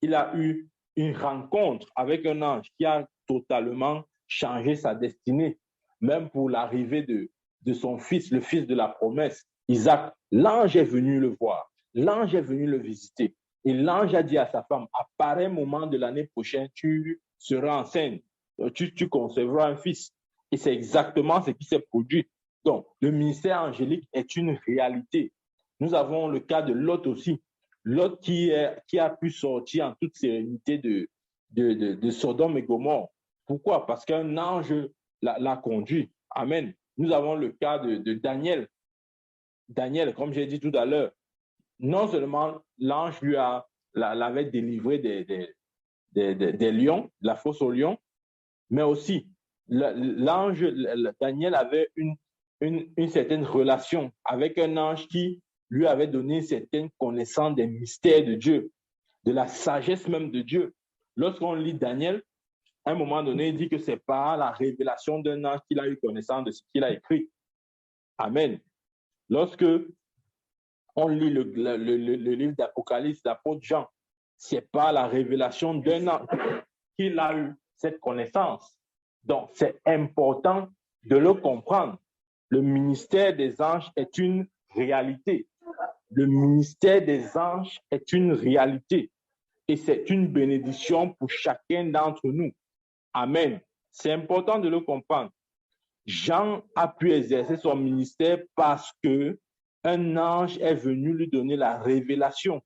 Il a eu une rencontre avec un ange qui a totalement changé sa destinée, même pour l'arrivée de son fils, le fils de la promesse, Isaac. L'ange est venu le voir, l'ange est venu le visiter. Et l'ange a dit à sa femme, à pareil moment de l'année prochaine, tu seras enceinte, tu concevras un fils. Et c'est exactement ce qui s'est produit. Donc, le ministère angélique est une réalité. Nous avons le cas de Lot aussi. Lot qui a pu sortir en toute sérénité de Sodome et Gomorrhe. Pourquoi? Parce qu'un ange l'a conduit. Amen. Nous avons le cas de Daniel. Daniel, comme j'ai dit tout à l'heure, non seulement l'ange l'avait délivré des lions, de la fosse aux lions, mais aussi l'ange Daniel avait une certaine relation avec un ange qui lui avait donné une certaine connaissance des mystères de Dieu, de la sagesse même de Dieu. Lorsqu'on lit Daniel, à un moment donné, il dit que c'est par la révélation d'un ange qu'il a eu connaissance de ce qu'il a écrit. Amen. Lorsque on lit le livre d'Apocalypse d'apôtre Jean, c'est par la révélation d'un ange qu'il a eu cette connaissance. Donc, c'est important de le comprendre. Le ministère des anges est une réalité. Le ministère des anges est une réalité. Et c'est une bénédiction pour chacun d'entre nous. Amen. C'est important de le comprendre. Jean a pu exercer son ministère parce que un ange est venu lui donner la révélation.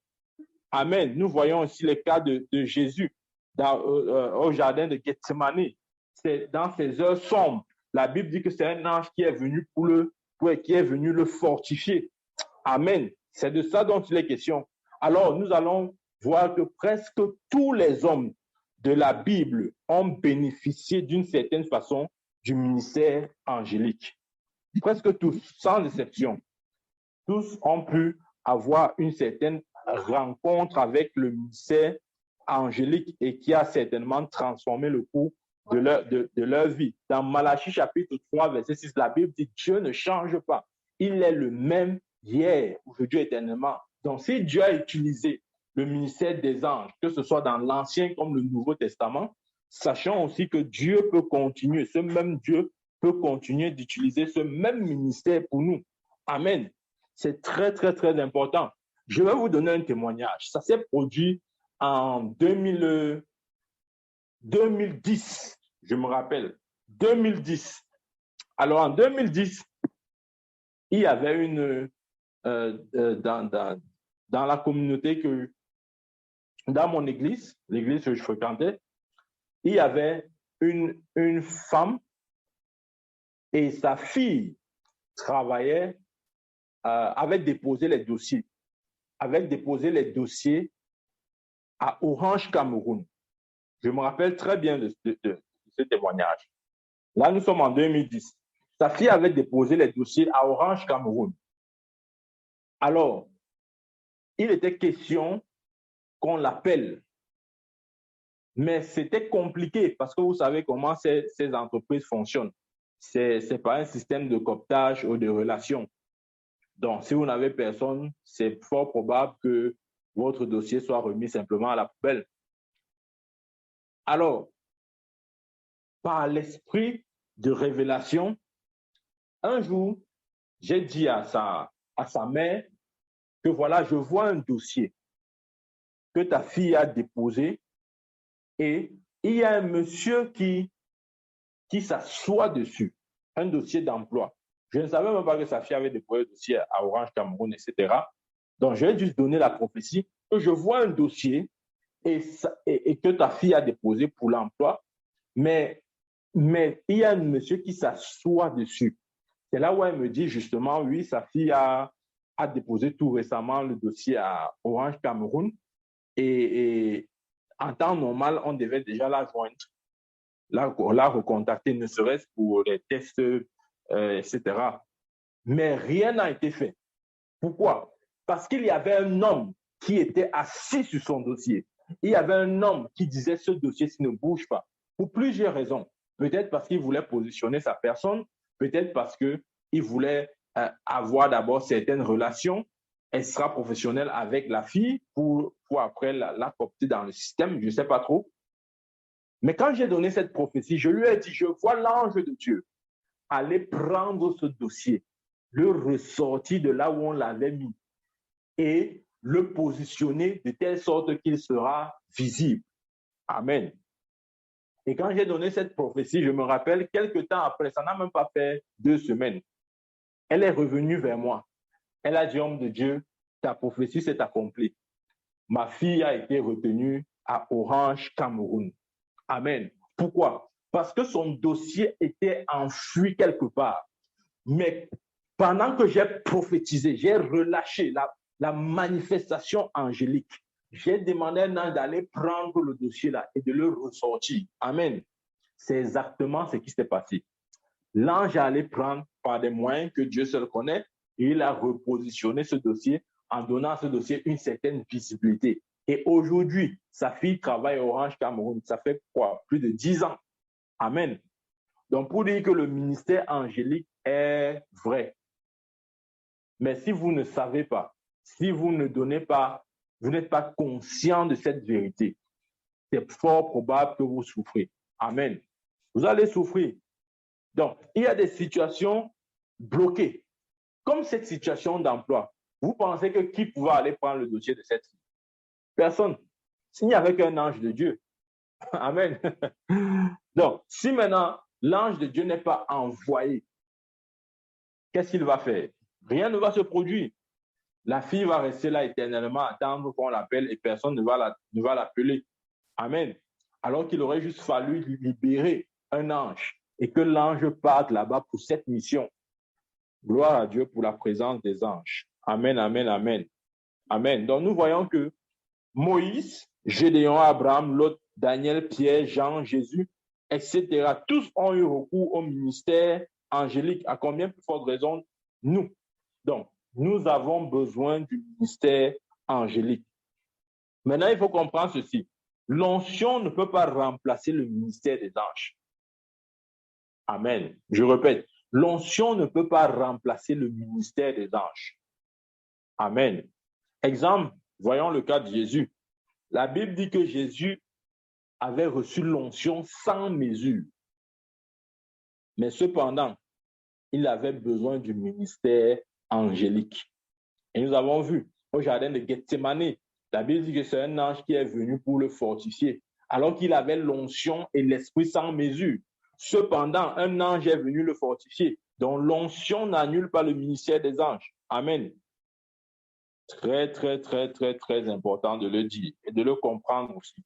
Amen. Nous voyons aussi le cas de Jésus au jardin de Gethsemane. C'est dans ces heures sombres. La Bible dit que c'est un ange qui est venu qui est venu le fortifier. Amen. C'est de ça dont il est question. Alors, nous allons voir que presque tous les hommes de la Bible ont bénéficié d'une certaine façon du ministère angélique. Presque tous, sans exception. Tous ont pu avoir une certaine rencontre avec le ministère angélique et qui a certainement transformé le cours de leur vie. Dans Malachie chapitre 3, verset 6, la Bible dit « Dieu ne change pas. Il est le même hier, aujourd'hui, éternellement. » Donc, si Dieu a utilisé le ministère des anges, que ce soit dans l'Ancien comme le Nouveau Testament, sachant aussi que Dieu peut continuer, ce même Dieu peut continuer d'utiliser ce même ministère pour nous. Amen. C'est très, très, très important. Je vais vous donner un témoignage. Ça s'est produit en 2010, je me rappelle. 2010. Alors, en 2010, il y avait dans la communauté dans mon église, l'église que je fréquentais, il y avait une femme et sa fille travaillaient, avaient déposé les dossiers. Avaient déposé les dossiers à Orange Cameroun. Je me rappelle très bien de ce témoignage. Là, nous sommes en 2010. Sa fille avait déposé les dossiers à Orange Cameroun. Alors, il était question qu'on l'appelle Mais c'était compliqué parce que vous savez comment ces entreprises fonctionnent. C'est pas un système de cooptage ou de relations. Donc, si vous n'avez personne, c'est fort probable que votre dossier soit remis simplement à la poubelle. Alors, par l'esprit de révélation, un jour, j'ai dit à sa mère que voilà, je vois un dossier que ta fille a déposé et il y a un monsieur qui s'assoit dessus, un dossier d'emploi. Je ne savais même pas que sa fille avait déposé le dossier à Orange Cameroun, etc. Donc, je vais juste donner la prophétie que je vois un dossier et que ta fille a déposé pour l'emploi, mais il y a un monsieur qui s'assoit dessus. C'est là où elle me dit justement, oui, sa fille a déposé tout récemment le dossier à Orange Cameroun et en temps normal, on devait déjà la joindre, la recontacter, ne serait-ce pour les tests, etc. Mais rien n'a été fait. Pourquoi? Parce qu'il y avait un homme qui était assis sur son dossier. Il y avait un homme qui disait ce dossier-ci ne bouge pas. Pour plusieurs raisons. Peut-être parce qu'il voulait positionner sa personne, peut-être parce qu'il voulait avoir d'abord certaines relations extra-professionnelles avec la fille pour après la coopter dans le système, je ne sais pas trop. Mais quand j'ai donné cette prophétie, je lui ai dit, je vois l'ange de Dieu aller prendre ce dossier, le ressortir de là où on l'avait mis et le positionner de telle sorte qu'il sera visible. Amen. Et quand j'ai donné cette prophétie, je me rappelle, quelques temps après, ça n'a même pas fait 2 semaines, elle est revenue vers moi. Elle a dit, homme de Dieu, ta prophétie s'est accomplie. Ma fille a été retenue à Orange Cameroun. Amen. Pourquoi? Parce que son dossier était enfoui quelque part. Mais pendant que j'ai prophétisé, j'ai relâché la manifestation angélique. J'ai demandé à un ange d'aller prendre le dossier là et de le ressortir. Amen. C'est exactement ce qui s'est passé. L'ange est allé prendre par des moyens que Dieu seul connaît et il a repositionné ce dossier en donnant à ce dossier une certaine visibilité. Et aujourd'hui, sa fille travaille au Orange Cameroun. Ça fait quoi? Plus de 10 ans. Amen. Donc, pour dire que le ministère angélique est vrai. Mais si vous ne savez pas, si vous ne donnez pas, vous n'êtes pas conscient de cette vérité, c'est fort probable que vous souffrez. Amen. Vous allez souffrir. Donc, il y a des situations bloquées. Comme cette situation d'emploi, vous pensez que qui pouvait aller prendre le dossier de cette fille? Personne. S'il n'y avait qu'un ange de Dieu. Amen. Donc, si maintenant l'ange de Dieu n'est pas envoyé, qu'est-ce qu'il va faire? Rien ne va se produire. La fille va rester là éternellement, attendre qu'on l'appelle et personne ne va l'appeler. Amen. Alors qu'il aurait juste fallu libérer un ange et que l'ange parte là-bas pour cette mission. Gloire à Dieu pour la présence des anges. Amen, amen, amen. Amen. Donc nous voyons que Moïse, Gédéon, Abraham, Lot, Daniel, Pierre, Jean, Jésus, etc., tous ont eu recours au ministère angélique. À combien plus forte raison nous? Donc, nous avons besoin du ministère angélique. Maintenant, il faut comprendre ceci. L'onction ne peut pas remplacer le ministère des anges. Amen. Je répète, l'onction ne peut pas remplacer le ministère des anges. Amen. Exemple, voyons le cas de Jésus. La Bible dit que Jésus avait reçu l'onction sans mesure. Mais cependant, il avait besoin du ministère angélique. Et nous avons vu au jardin de Gethsémani, la Bible dit que c'est un ange qui est venu pour le fortifier, alors qu'il avait l'onction et l'esprit sans mesure. Cependant, un ange est venu le fortifier. Donc l'onction n'annule pas le ministère des anges. Amen. Très, très, très, très, très important de le dire et de le comprendre aussi.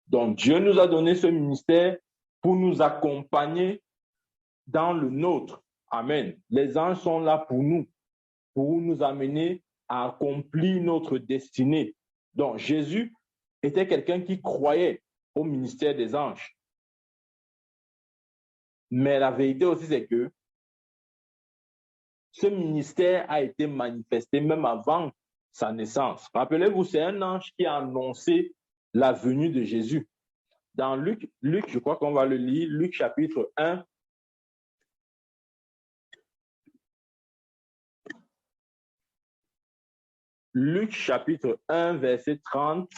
Donc Dieu nous a donné ce ministère pour nous accompagner dans le nôtre. Amen. Les anges sont là pour nous amener à accomplir notre destinée. Donc Jésus était quelqu'un qui croyait au ministère des anges. Mais la vérité aussi, c'est que ce ministère a été manifesté même avant sa naissance. Rappelez-vous, c'est un ange qui a annoncé la venue de Jésus. dans Luc, je crois qu'on va le lire, Luc chapitre 1. Luc chapitre 1, verset 30.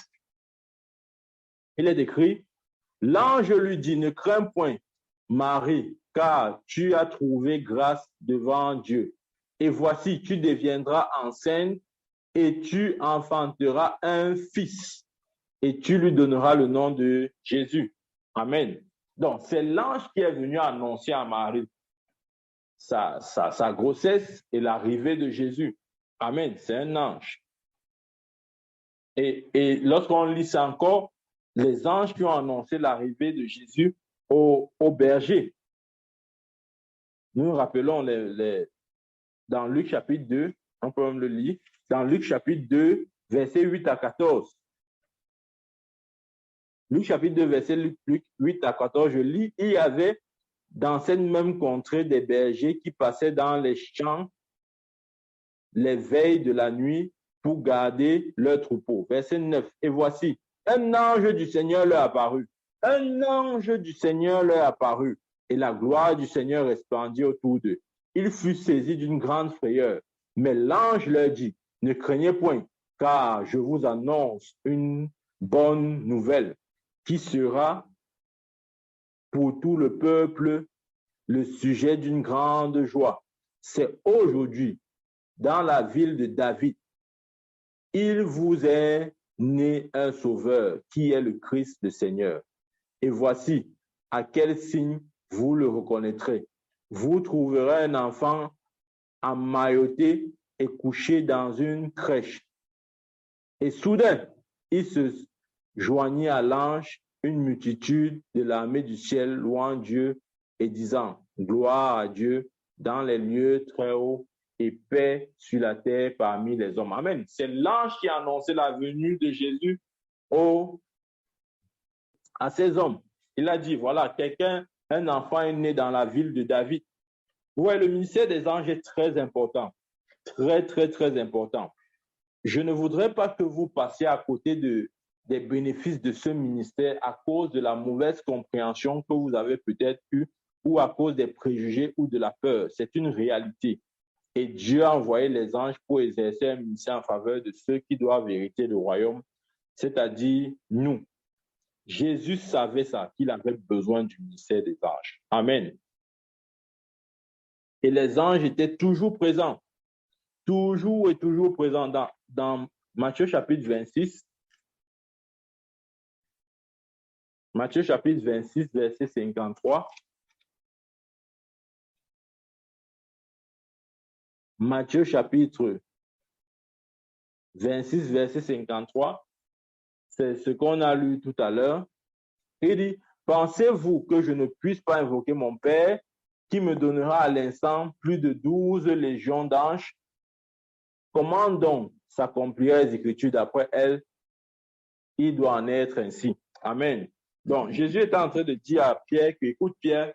Il est écrit, l'ange lui dit, ne crains point, Marie, car tu as trouvé grâce devant Dieu. Et voici, tu deviendras enceinte et tu enfanteras un fils et tu lui donneras le nom de Jésus. Amen. Donc, c'est l'ange qui est venu annoncer à Marie sa grossesse et l'arrivée de Jésus. Amen. C'est un ange. Et lorsqu'on lit ça encore, les anges qui ont annoncé l'arrivée de Jésus au berger. Nous nous rappelons dans Luc chapitre 2, on peut même le lire, dans Luc chapitre 2, versets 8 à 14. Luc chapitre 2, verset 8 à 14, je lis, il y avait dans cette même contrée des bergers qui passaient dans les champs les veilles de la nuit pour garder leur troupeau. Verset 9, et voici, un ange du Seigneur leur apparut. Un ange du Seigneur leur apparut, et la gloire du Seigneur resplendit autour d'eux. Ils furent saisis d'une grande frayeur. Mais l'ange leur dit, ne craignez point, car je vous annonce une bonne nouvelle qui sera pour tout le peuple le sujet d'une grande joie. C'est aujourd'hui, dans la ville de David, il vous est né un sauveur qui est le Christ le Seigneur. Et voici à quel signe vous le reconnaîtrez. Vous trouverez un enfant emmailloté et couché dans une crèche. Et soudain, il se joignit à l'ange une multitude de l'armée du ciel, louant Dieu et disant, gloire à Dieu dans les lieux très hauts et paix sur la terre parmi les hommes. Amen. C'est l'ange qui a annoncé la venue de Jésus à ces hommes. Il a dit, voilà, un enfant est né dans la ville de David. Ouais, le ministère des anges est très important. Très, très, très important. Je ne voudrais pas que vous passiez à côté des bénéfices de ce ministère à cause de la mauvaise compréhension que vous avez peut-être eue ou à cause des préjugés ou de la peur. C'est une réalité. Et Dieu a envoyé les anges pour exercer un ministère en faveur de ceux qui doivent hériter le royaume, c'est-à-dire nous. Jésus savait ça, qu'il avait besoin du ministère des anges. Amen. Et les anges étaient toujours présents. Toujours et toujours présents dans Matthieu chapitre 26. Matthieu chapitre 26, verset 53. Matthieu chapitre 26, verset 53. C'est ce qu'on a lu tout à l'heure. Il dit, pensez-vous que je ne puisse pas invoquer mon Père qui me donnera à l'instant plus de 12 légions d'anges? Comment donc s'accompliraient les Écritures d'après elles? Il doit en être ainsi. Amen. Donc, Jésus est en train de dire à Pierre que, écoute Pierre,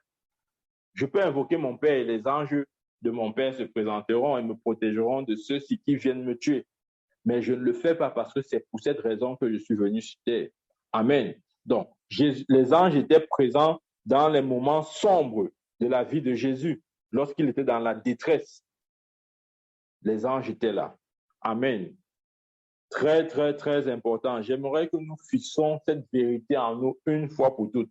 je peux invoquer mon Père et les anges de mon Père se présenteront et me protégeront de ceux-ci qui viennent me tuer. Mais je ne le fais pas parce que c'est pour cette raison que je suis venu sur terre. Amen. Donc, les anges étaient présents dans les moments sombres de la vie de Jésus, lorsqu'il était dans la détresse. Les anges étaient là. Amen. Très, très, très important. J'aimerais que nous fixons cette vérité en nous une fois pour toutes.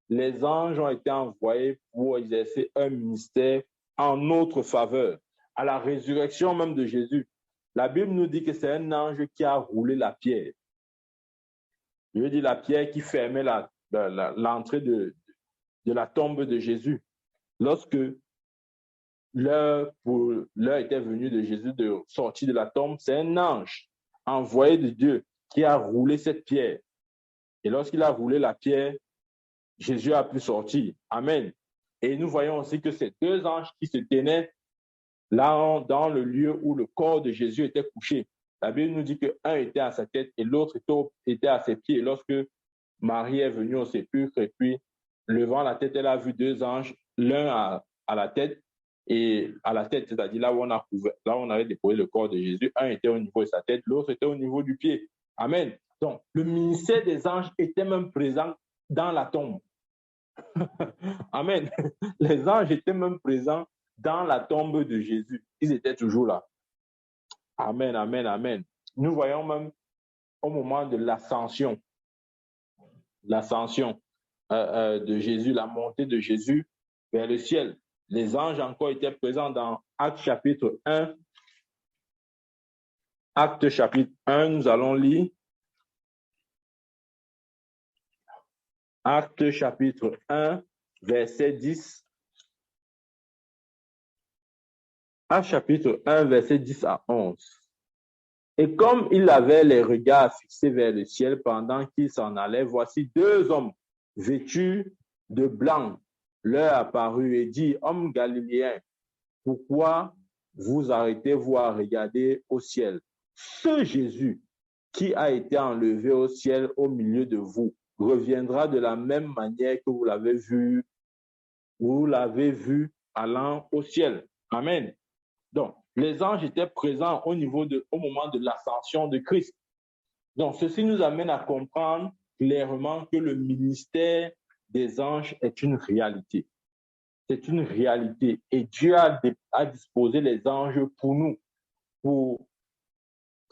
Les anges ont été envoyés pour exercer un ministère en notre faveur. À la résurrection même de Jésus, la Bible nous dit que c'est un ange qui a roulé la pierre. Je veux dire la pierre qui fermait l'entrée de la tombe de Jésus. Lorsque l'heure était venue de Jésus de sortir de la tombe, c'est un ange envoyé de Dieu qui a roulé cette pierre. Et lorsqu'il a roulé la pierre, Jésus a pu sortir. Amen. Et nous voyons aussi que ces deux anges qui se tenaient là dans le lieu où le corps de Jésus était couché. La Bible nous dit qu'un était à sa tête et l'autre était à ses pieds. Et lorsque Marie est venue au sépulcre et puis levant la tête, elle a vu deux anges, l'un à la tête, et à la tête, c'est-à-dire là où on avait déposé le corps de Jésus, un était au niveau de sa tête, l'autre était au niveau du pied. Amen. Donc, le ministère des anges était même présent dans la tombe. Amen. Les anges étaient même présents dans la tombe de Jésus. Ils étaient toujours là. Amen, amen, amen. Nous voyons même au moment de l'ascension de Jésus, la montée de Jésus vers le ciel. Les anges encore étaient présents dans Actes chapitre 1. Actes chapitre 1, nous allons lire. Actes chapitre 1, verset 10. Actes chapitre 1, verset 10 à 11. Et comme il avait les regards fixés vers le ciel pendant qu'il s'en allait, voici deux hommes vêtus de blanc leur apparut et dit, hommes galiléens, pourquoi vous arrêtez-vous à regarder au ciel? Ce Jésus qui a été enlevé au ciel au milieu de vous reviendra de la même manière que vous l'avez vu allant au ciel. Amen. Donc, les anges étaient présents au moment de l'ascension de Christ. Donc, ceci nous amène à comprendre clairement que le ministère des anges est une réalité. C'est une réalité. Et Dieu a disposé les anges pour nous, pour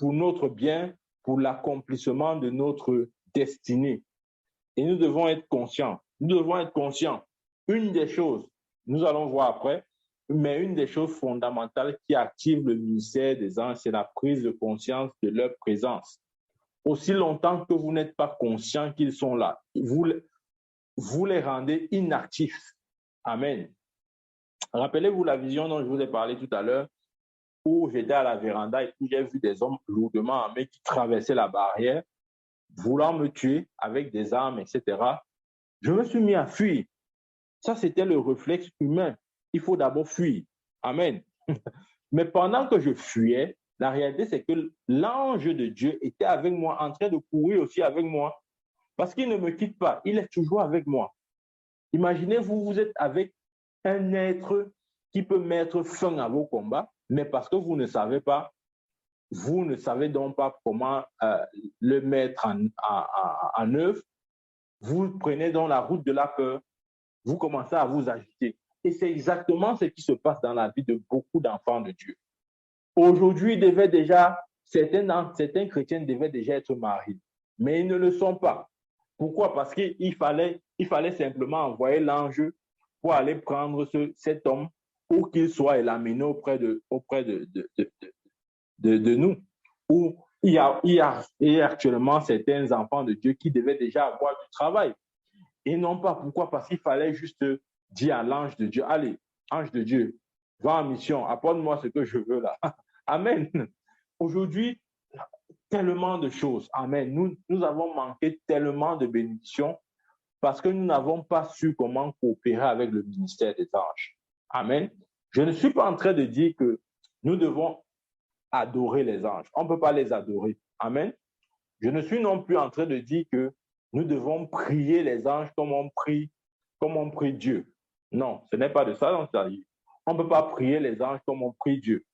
notre bien, pour l'accomplissement de notre destinée. Et nous devons être conscients. Nous devons être conscients. Une des choses, nous allons voir après, mais une des choses fondamentales qui active le ministère des anges, c'est la prise de conscience de leur présence. Aussi longtemps que vous n'êtes pas conscient qu'ils sont là, vous les rendez inactifs. Amen. Rappelez-vous la vision dont je vous ai parlé tout à l'heure, où j'étais à la véranda et où j'ai vu des hommes lourdement armés qui traversaient la barrière, voulant me tuer avec des armes, etc. Je me suis mis à fuir. Ça, c'était le réflexe humain. Il faut d'abord fuir. Amen. Mais pendant que je fuyais, la réalité, c'est que l'ange de Dieu était avec moi, en train de courir aussi avec moi, parce qu'il ne me quitte pas. Il est toujours avec moi. Imaginez-vous, vous êtes avec un être qui peut mettre fin à vos combats, mais parce que vous ne savez pas, vous ne savez donc pas comment le mettre en œuvre, vous prenez donc la route de la peur, vous commencez à vous agiter. Et c'est exactement ce qui se passe dans la vie de beaucoup d'enfants de Dieu. Aujourd'hui, certains chrétiens devaient déjà être mariés, mais ils ne le sont pas. Pourquoi? Parce qu'il fallait simplement envoyer l'ange pour aller prendre cet homme, où qu'il soit, et l'amener auprès de nous. Où il y a actuellement certains enfants de Dieu qui devaient déjà avoir du travail. Et non pas. Pourquoi? Parce qu'il fallait juste dire à l'ange de Dieu, allez, ange de Dieu, va en mission, apporte-moi ce que je veux là. Amen. Aujourd'hui, tellement de choses. Amen. Nous avons manqué tellement de bénédictions parce que nous n'avons pas su comment coopérer avec le ministère des anges. Amen. Je ne suis pas en train de dire que nous devons adorer les anges. On ne peut pas les adorer. Amen. Je ne suis non plus en train de dire que nous devons prier les anges comme on prie Dieu. Non, ce n'est pas de ça dont il s'agit. On ne peut pas prier les anges comme on prie Dieu.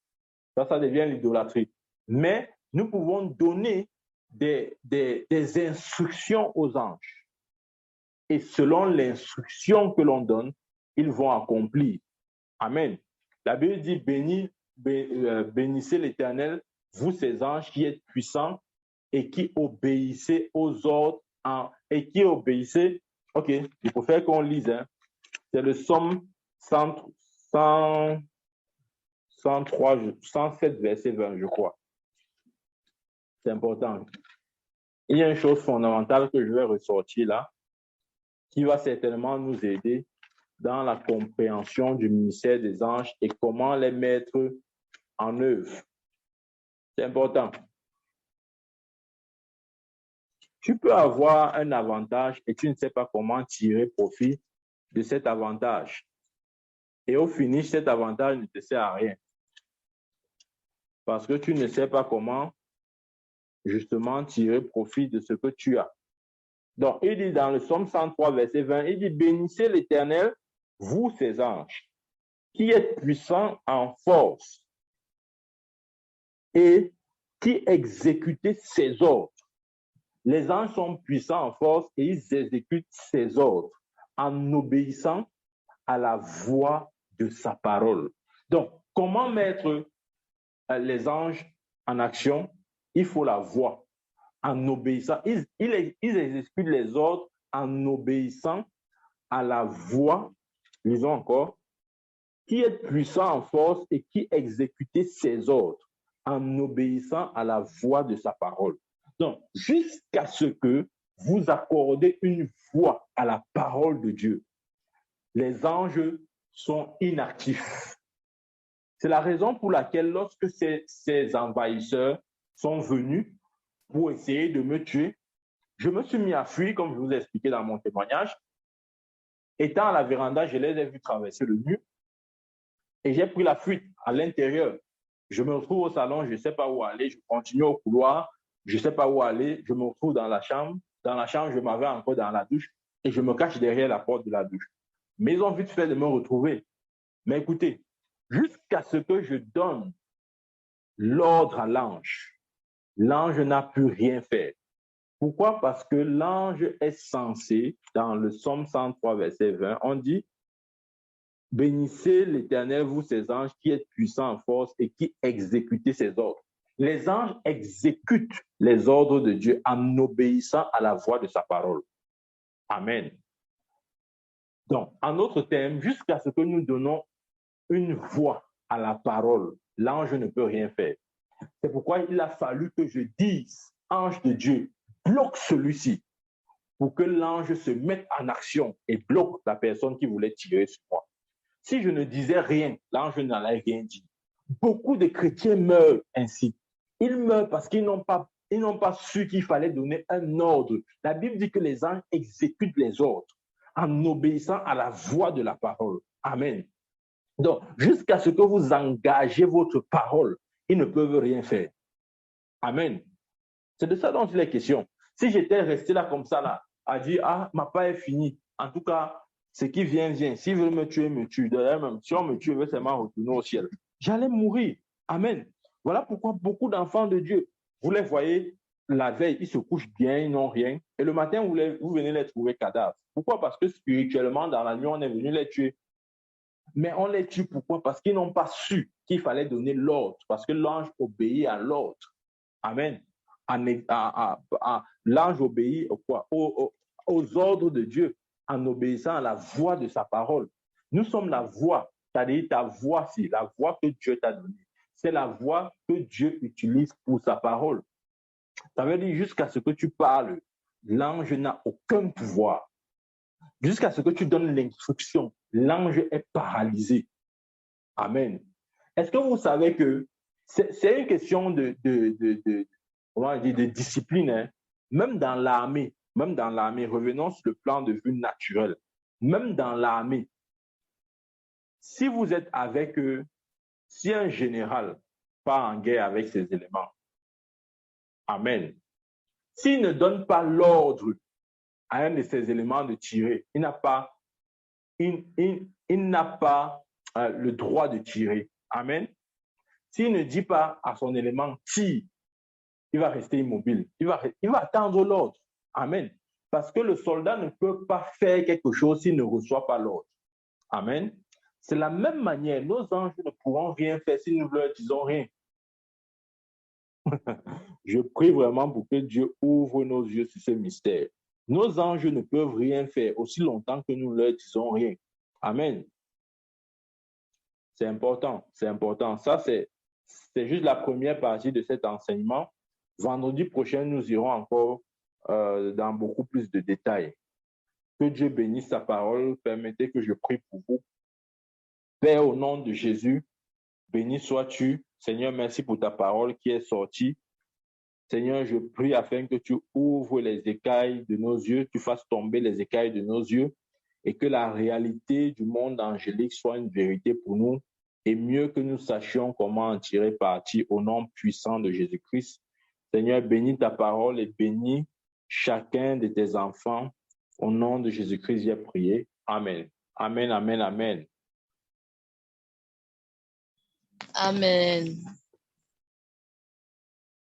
Ça devient l'idolâtrie. Mais nous pouvons donner des instructions aux anges. Et selon l'instruction que l'on donne, ils vont accomplir. Amen. La Bible dit, bénissez l'Éternel, vous ces anges qui êtes puissants et qui obéissez aux ordres et qui obéissez. Ok, il faut faire qu'on lise. Hein. C'est le psaume 103, 107, verset 20, je crois. C'est important. Il y a une chose fondamentale que je vais ressortir là, qui va certainement nous aider dans la compréhension du ministère des anges et comment les mettre en œuvre. C'est important. Tu peux avoir un avantage et tu ne sais pas comment tirer profit de cet avantage. Et au finish, cet avantage ne te sert à rien. Parce que tu ne sais pas comment justement tirer profit de ce que tu as. Donc, il dit dans le psaume 103, verset 20, il dit, bénissez l'Éternel, vous ses anges, qui êtes puissants en force et qui exécutez ses ordres. Les anges sont puissants en force et ils exécutent ses ordres en obéissant à la voix de sa parole. Donc, comment mettre les anges en action? Il faut la voix en obéissant. Ils exécutent les ordres en obéissant à la voix, lisons encore, qui est puissant en force et qui exécute ses ordres en obéissant à la voix de sa parole. Donc, jusqu'à ce que vous accordez une voix à la parole de Dieu, les anges sont inactifs. C'est la raison pour laquelle lorsque ces envahisseurs sont venus pour essayer de me tuer, je me suis mis à fuir, comme je vous ai expliqué dans mon témoignage. Étant à la véranda, je les ai vus traverser le mur et j'ai pris la fuite à l'intérieur. Je me retrouve au salon, je ne sais pas où aller, je continue au couloir, je ne sais pas où aller, je me retrouve dans la chambre. Dans la chambre, je m'en vais encore dans la douche et je me cache derrière la porte de la douche. Mais ils ont vite fait de me retrouver. Mais écoutez, jusqu'à ce que je donne l'ordre à l'ange, l'ange n'a pu rien faire. Pourquoi? Parce que l'ange est censé, dans le psaume 103, verset 20, on dit, bénissez l'Éternel, vous ses anges, qui êtes puissants en force et qui exécutez ses ordres. Les anges exécutent les ordres de Dieu en obéissant à la voix de sa parole. Amen. Donc, en d'autres termes, jusqu'à ce que nous donnons une voix à la parole, l'ange ne peut rien faire. C'est pourquoi il a fallu que je dise, ange de Dieu, bloque celui-ci, pour que l'ange se mette en action et bloque la personne qui voulait tirer sur moi. Si je ne disais rien, l'ange n'allait rien dire. Beaucoup de chrétiens meurent ainsi. Ils meurent parce qu'ils n'ont pas su qu'il fallait donner un ordre. La Bible dit que les anges exécutent les ordres en obéissant à la voix de la parole. Amen. Donc, jusqu'à ce que vous engagez votre parole, ils ne peuvent rien faire. Amen. C'est de ça dont il est question. Si j'étais resté là comme ça, là, à dire, ah, ma part est finie. En tout cas, ce qui vient, vient. S'il veut me tuer, me tue. D'ailleurs, même si on me tue, il veut seulement retourner au ciel. J'allais mourir. Amen. Voilà pourquoi beaucoup d'enfants de Dieu, vous les voyez la veille, ils se couchent bien, ils n'ont rien. Et le matin, vous venez les trouver cadavres. Pourquoi? Parce que spirituellement, dans la nuit, on est venu les tuer. Mais on les tue pourquoi? Parce qu'ils n'ont pas su qu'il fallait donner l'ordre. Parce que l'ange obéit à l'ordre. Amen. L'ange obéit aux ordres de Dieu en obéissant à la voix de sa parole. Nous sommes la voix, c'est-à-dire ta voix, c'est la voix que Dieu t'a donnée. C'est la voix que Dieu utilise pour sa parole. Ça veut dire jusqu'à ce que tu parles, l'ange n'a aucun pouvoir. Jusqu'à ce que tu donnes l'instruction, l'ange est paralysé. Amen. Est-ce que vous savez que c'est une question comment dire, de discipline, hein? Même dans l'armée, revenons sur le plan de vue naturel, même dans l'armée, si vous êtes avec eux, si un général part en guerre avec ses éléments, amen, s'il ne donne pas l'ordre à un de ses éléments de tirer, il n'a pas le droit de tirer. Amen. S'il ne dit pas à son élément tire, il va rester immobile. Il va attendre l'ordre. Amen. Parce que le soldat ne peut pas faire quelque chose s'il ne reçoit pas l'ordre. Amen. C'est la même manière, nos anges ne pourront rien faire si nous ne leur disons rien. Je prie vraiment pour que Dieu ouvre nos yeux sur ce mystère. Nos anges ne peuvent rien faire aussi longtemps que nous ne leur disons rien. Amen. C'est important, c'est important. Ça, c'est juste la première partie de cet enseignement. Vendredi prochain, nous irons encore dans beaucoup plus de détails. Que Dieu bénisse sa parole. Permettez que je prie pour vous. Père, au nom de Jésus, béni sois-tu. Seigneur, merci pour ta parole qui est sortie. Seigneur, je prie afin que tu ouvres les écailles de nos yeux, tu fasses tomber les écailles de nos yeux et que la réalité du monde angélique soit une vérité pour nous et mieux que nous sachions comment en tirer parti au nom puissant de Jésus-Christ. Seigneur, bénis ta parole et bénis chacun de tes enfants. Au nom de Jésus-Christ, j'ai prié. Amen. Amen, amen, amen. Amen.